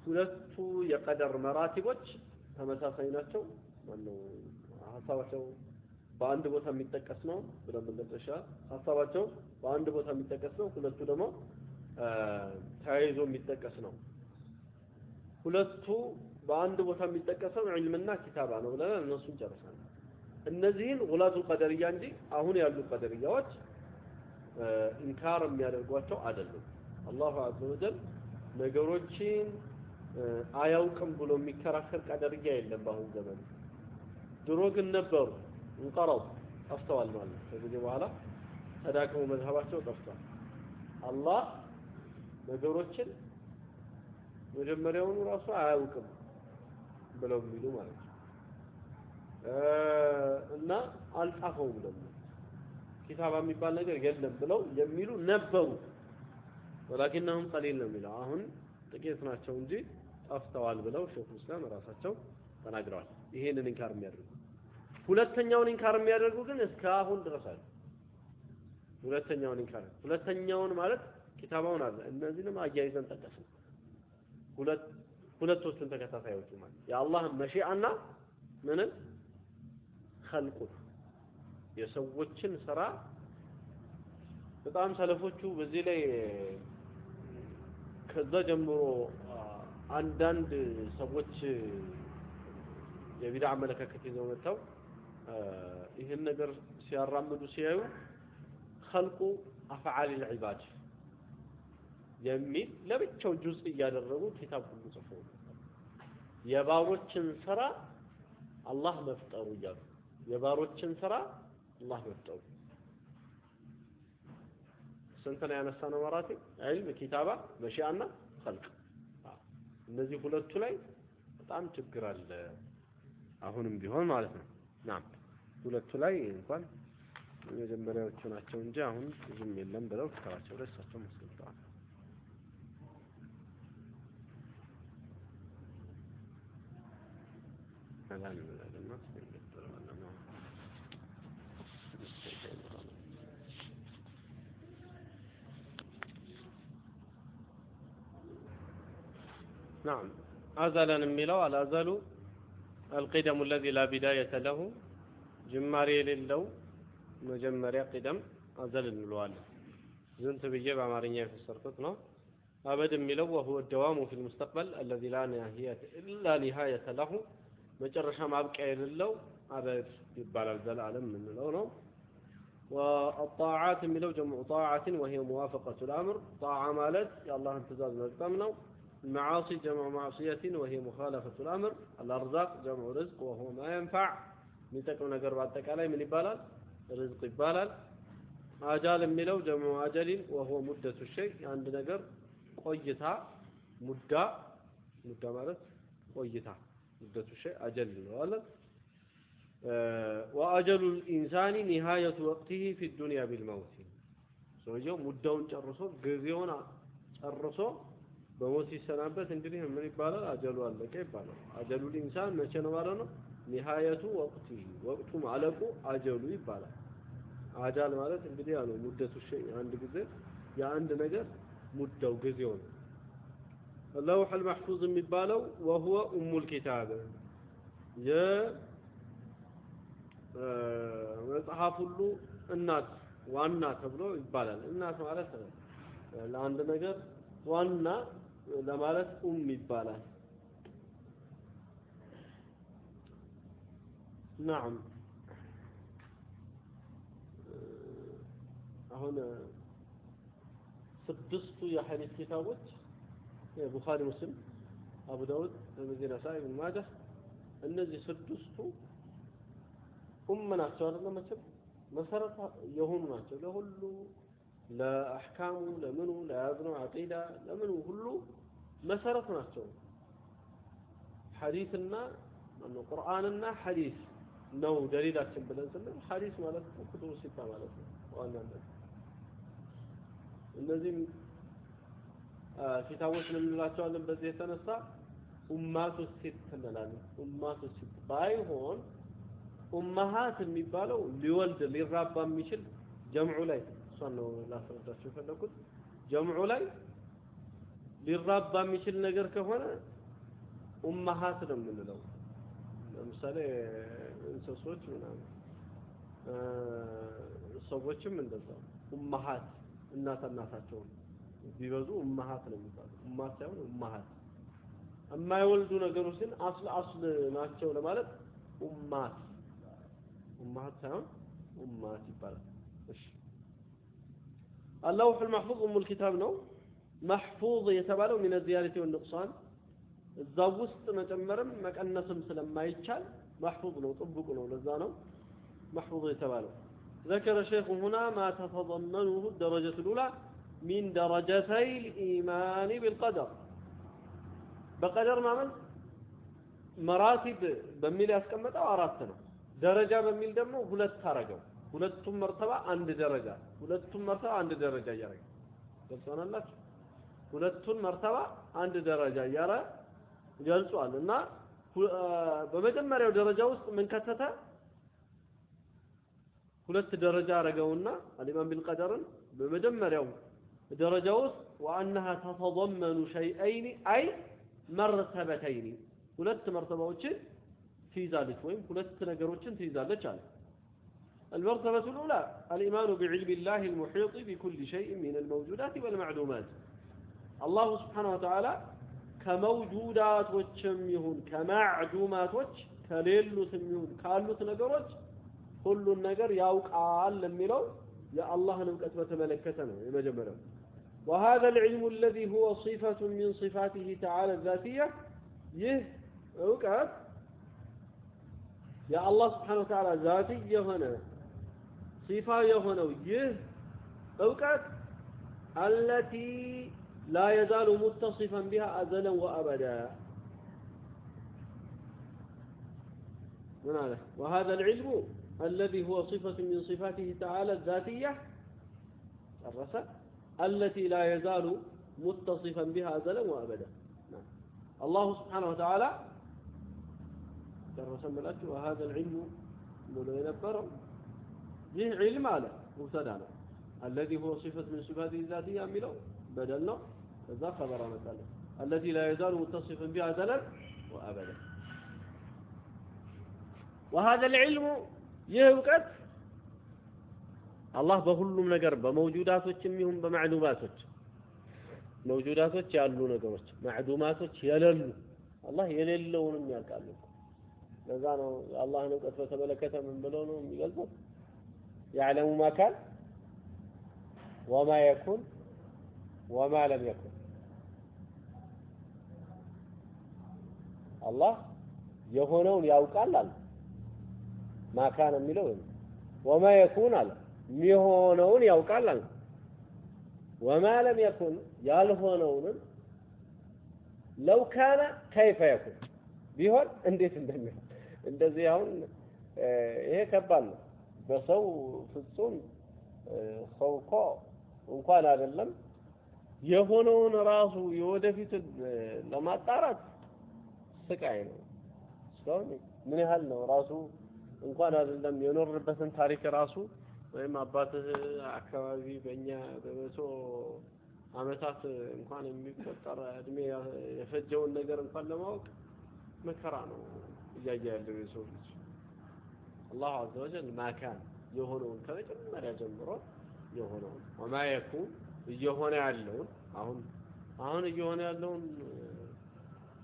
ሁለቱ የቀደር መራቲቦች ተመሳሳይ ናቸው ማነው ሐሳባቸው በአንድ ቦታ የሚጠቀስ ነው ስለምንጠቀሻ ሐሳባቸው በአንድ ቦታ የሚጠቀስ ነው ሁለቱ ደግሞ ተያይዞ የሚጠቀስ ነው ሁለቱ በአንድ ቦታ የሚጠቀሰው ዒልምና ኪታባ ነው ብለን እነሱን ጨርሰናል እነዚህን ጉላቱል ቀደርያ እንጂ አሁን ያሉ ቀደርያዎች ኢንካር የሚያደርጓቸው አይደሉም አላሁ ዐዘ ወጀል ነገሮችን አያውቅም ብሎ የሚከራከር ቀደርያ የለም በአሁን ዘመን ድሮ ግን ነበሩ እንቀራው አስተዋል ማለት ከዚህ በኋላ ተዳክሞ መዝሐባቸው ጠፍቷል አላህ ነገሮችን መጀመሪያውኑ ራሱ አያውቅም ብለው የሚሉ ማለት ነው እና አልጻፈውም ደግሞ ኪታባ የሚባል ነገር የለም ብለው የሚሉ ነበሩ ወላኪንهم قليل ነው የሚለው አሁን ጥቂት ናቸው እንጂ ጠፍተዋል ብለው ሼኹ እስላም ራሳቸው ተናግረዋል ይሄንን ኢንካር የሚያደርጉ ሁለተኛውን ኢንካር የሚያደርጉ ግን እስካሁን ድረስ አለ ሁለተኛውን ማለት ኪታባውን አለ እነዚህንም አያይዘን ተጠቅሰን ሁለቶቹን ተከታታዮች ማለት የአላህ መሺአና ምንን خلቁ የሰዎችን ስራ በጣም ሰለፎቹ በዚህ ላይ ከዛ ጀምሮ አንዳንድ ሰዎች የቢድዓ አመለካከት ይዘው መጥተው ይሄን ነገር ሲያራምዱ ሲያዩ خلق افعال العباد የሚል ለብቻው ጁዝ እያደረጉ ኪታብ ሁሉ ጽፈው የባሮችን ስራ አላህ መፍጠሩ ይላሉ የባሮችን ስራ አላህ መፍጠሩ ስንተና ያነሳነው መራቲብ ዒልም ኪታባ መሺአና خلق እነዚህ ሁለቱ ላይ በጣም ችግር አለ አሁንም ቢሆን ማለት ነው ናም ሁለቱ ላይ እንኳን የመጀመሪያዎቹ ናቸው እንጂ አሁን ብዙም የለም ብለው ከራቸው ላይ እሳቸው መስልተዋል هذا الناس يقدرون انه نعم أزلا الميلو الأزل القدم الذي لا بداية له جماري للو مجمري قدم أزل الوال زنت بجيب عمارية في السرطة أبدا الميلو وهو الدوام في المستقبل الذي لا نهاية إلا نهاية له مجرشا مابقى للو أبد يبال الزلالم من اللون والطاعات الميلو جمع طاعة وهي موافقة الأمر طاعة مالت يا الله انتزاز مجتمنا المعاصي جمع معصية وهي مخالفة الأمر الأرزاق جمع رزق وهو ما ينفع نتكون قرباتك علي من إبالال رزق إبالال آجال ملو جمع آجل وهو مدة الشيء عندنا قر قيتها مدة مالت قيتها مدة الشيء أجل ولا وأجل الإنسان نهاية وقته في الدنيا بالموت سوى مدة جرسو قذيونا جرسو በሞት ሲሰናበት እንግዲህ ምን ይባላል አጀሉ አለቀ ይባላል አጀሉ الانسان መቼ ነው ማለት ነው نهايته وقته ወቅቱ ማለቁ አጀሉ ይባላል አጃል ማለት እንግዲህ ያለው ሙደቱ ሸይ አንድ ጊዜ የአንድ ነገር ሙዳው ጊዜው ነው اللوح المحفوظ የሚባለው وهو ام الكتاب መጽሐፍ ሁሉ እናት ዋና ተብሎ ይባላል እናት ማለት ነው ለአንድ ነገር ዋና ለማለት ይባላል نعم አሁን ስድስቱ የሐዲስ ኪታቦች ቡኻሪ ሙስሊም አቡ ዳውድ ተርሚዚ ነሳኢ ኢብኑ ማጃህ እነዚህ ስድስቱ ናቸው አይደለም መቼም መሰረት የሆኑ ናቸው ለሁሉ ለአህካሙ ለምኑ ለያዝነው አቂዳ ለምኑ ሁሉ መሰረት ናቸው ሐዲስና ቁርአንና ሐዲስ ነው ደሊላችን ብለን ስንል ሐዲስ ማለት ኩቱብ ሲታ ማለት ነው ዋናነት እነዚህ ኪታቦች እንላቸዋለን በዚህ የተነሳ ኡማቱ ሲት እንላለን ኡማቱ ሲት ባይሆን ኡማሃት የሚባለው ሊወልድ ሊራባ የሚችል ጀምዑ ላይ ነው ላስረዳችሁ ፈለኩት ጀምዑ ላይ ሊራባ የሚችል ነገር ከሆነ ኡማሃት ነው የምንለው ለምሳሌ እንስሶች ምናምን ሰዎችም እንደዛው ኡማሃት እናታቸው ቢበዙ ኡማሃት ነው የሚባለው ኡማት ሳይሆን ኡማሃት የማይወልዱ ነገሮች ግን አስል ናቸው ለማለት ኡማት ሳይሆን ኡማት ይባላል እሺ اللوح المحفوظ الكتاب ነው محفوظ የተባለው من الزيادة والنقصان እዛው ውስጥ መጨመርም መቀነስም ስለማይቻል محفوظ ነው ጥብቁ ነው ለዛ ነው محفوظ የተባለው ذكر الشيخ هنا ما تتضمنه الدرجة الأولى من درجتي الإيمان بالقدر بقدر ማለት مراتب በሚል ያስቀመጠው አራት ነው ደረጃ በሚል ደግሞ ሁለት አረገው ሁለቱም መርተባ አንድ ደረጃ ሁለቱም መርተባ አንድ ደረጃ ያረጋል ገብቶናላችሁ ሁለቱን መርተባ አንድ ደረጃ ያረ ገልጿልና በመጀመሪያው ደረጃ ውስጥ ምን ከተተ ሁለት ደረጃ አረገውና አልኢማም ቢልቀደርን በመጀመሪያው ደረጃ ውስጥ وانها تتضمن شيئين اي مرتبتين ሁለት መርተባዎችን ትይዛለች ወይም ሁለት ነገሮችን ትይዛለች አለ المرتبة الأولى الإيمان بعلم الله المحيط بكل شيء من الموجودات والمعلومات الله سبحانه وتعالى كموجودات وشميهون كمعدومات وش كليلو سميهون كالوت نقروش كل النقر يوقع لميلو يا الله نمكت وتملكتنا يمجمله وهذا العلم الذي هو صفة من صفاته تعالى الذاتية يوقع يا الله سبحانه وتعالى ذاتي هنا صفة هنا أوقات التي لا يزال متصفا بها أزلا وأبدا من هذا وهذا العلم الذي هو صفة من صفاته تعالى الذاتية الرسل التي لا يزال متصفا بها أزلا وأبدا الله سبحانه وتعالى الرسل ملأته وهذا العلم مولو ينبره يه علم على مبتدا الذي هو صفة من صفاته الذاتية ملو بدلنا ذا خبر مثلا الذي لا يزال متصفا بها أزلا وأبدا وهذا العلم يهوكت الله بكلهم ነገር በመውጁዳቶችም ይሁን በማዕዱማቶች መውጁዳቶች ያሉ ነገሮች ማዕዱማቶች የሌሉ አላህ የሌለውንም ያውቃል ለዛ ነው አላህን እውቀት በተመለከተ ምን ብሎ ነው የሚገልጸው يعلم ما كان وما يكون وما لم يكن الله የሆነውን ያውቃል አለ ما كان የሚለው وما يكون አለ የሚሆነውን ያውቃል አለ وما لم يكن ያልሆነውን لو كان كيف يكون ቢሆን እንዴት እንደሚሆን እንደዚህ አሁን ይሄ ከባድ ነው በሰው ፍጹም ሰው እኮ እንኳን አይደለም የሆነውን ራሱ የወደፊት ለማጣራት ስቃይ ነው ሰው ምን ያህል ነው ራሱ እንኳን አይደለም የኖርበትን ታሪክ ራሱ ወይም አባትህ አካባቢ በእኛ በመቶ አመታት እንኳን የሚቆጠር እድሜ የፈጀውን ነገር እንኳን ለማወቅ መከራ ነው እያየ ያለው የሰው ልጅ الله عز وجل ما كان የሆነውን ከመጀመሪያ ጀምሮ የሆነውን وما يكون እየሆነ ያለውን አሁን እየሆነ ያለውን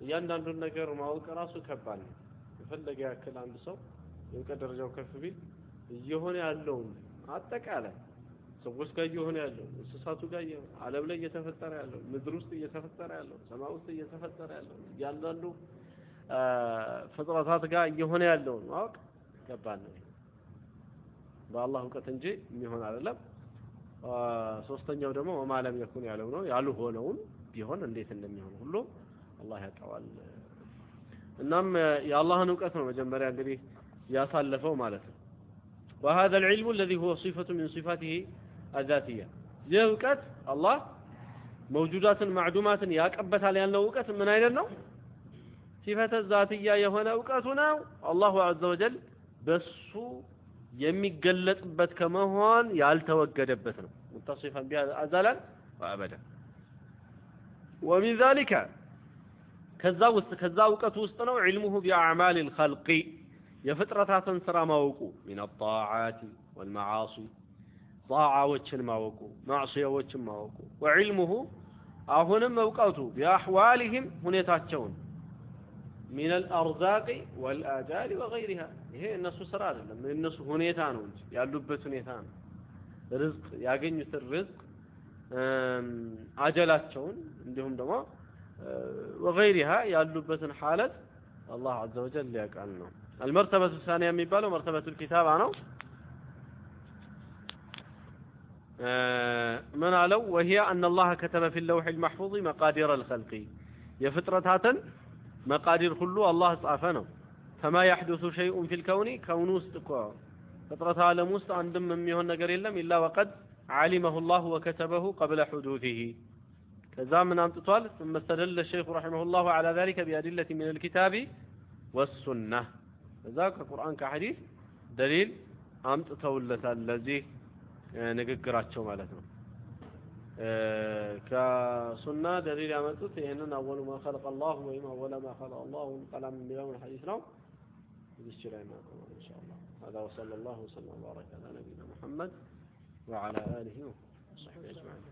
እያንዳንዱን ነገር ማወቅ ራሱ ከባድ ነው የፈለገ ያክል አንድ ሰው የእውቀት ደረጃው ከፍ ቢል እየሆነ ያለውን አጠቃላይ ሰዎች ጋር እየሆነ ያለው እንስሳቱ ጋር ዓለም ላይ እየተፈጠረ ያለው ምድር ውስጥ እየተፈጠረ ያለው ሰማይ ውስጥ እየተፈጠረ ያለው ያንዳንዱ ፍጥረታት ጋር እየሆነ ያለው ማወቅ ከባድ ነው በአላህ እውቀት እንጂ የሚሆን አይደለም ሶስተኛው ደግሞ ወማለም ይኩን ያለው ነው ያልሆነውን ቢሆን እንዴት እንደሚሆን ሁሉ አላህ ያውቃል እናም የአላህን እውቀት ነው መጀመሪያ እንግዲህ ያሳለፈው ማለት ነው وهذا العلم الذي هو صفة من صفاته الذاتية يوقت الله موجودات معدومات ያቀበታል ያለው እውቀት ምን አይነት ነው صفة الذاتية የሆነ እውቀቱ ነው الله عز وجل በሱ የሚገለጽበት ከመሆን ያልተወገደበት ነው متصفا بها ازلا وابدا ومن ذلك ከዛ እውቀቱ ውስጥ ነው علمه باعمال الخلق የፍጥረታትን ስራ ማወቁ من الطاعات والمعاصي ጣዓዎችን ማወቁ ማዕሲያዎችን ማወቁ وعلمه አሁንም እውቀቱ بأحوالهم ሁኔታቸውን من الأرزاق والآجال وغيرها ይሄ እነሱ ስራ አይደለም እነሱ ሁኔታ ነው እንጂ ያሉበት ሁኔታ ነው ርዝቅ ያገኙት ርዝቅ አጀላቸውን እንዲሁም ደግሞ وغيرها ያሉበትን حالት الله عز وجل ያውቃል ነው المرتبة الثانية የሚባለው مرتبة الكتابة ነው من علو وهي أن الله كتب في اللوح المحفوظ مقادير الخلق يفترتاتن مقادير كله الله صافنه فما يحدث شيء في الكون كون استقوا فترة عالم وسط عندهم ميهون ነገር የለም إلا وقد علمه الله وكتبه قبل حدوثه كذا من امططال ثم استدل الشيخ رحمه الله على ذلك بأدلة من الكتاب والسنة ذاك القرآن كحديث دليل امططولታል ለዚህ ንግግራቸው ማለት ነው كسنة دليل ያመጡት ይሄንን أول ما خلق الله وما أول ما خلق الله القلم من الحديث ነው بالشراء معكم إن شاء الله هذا وصلى الله وسلم وبارك على نبينا محمد وعلى آله وصحبه أجمعين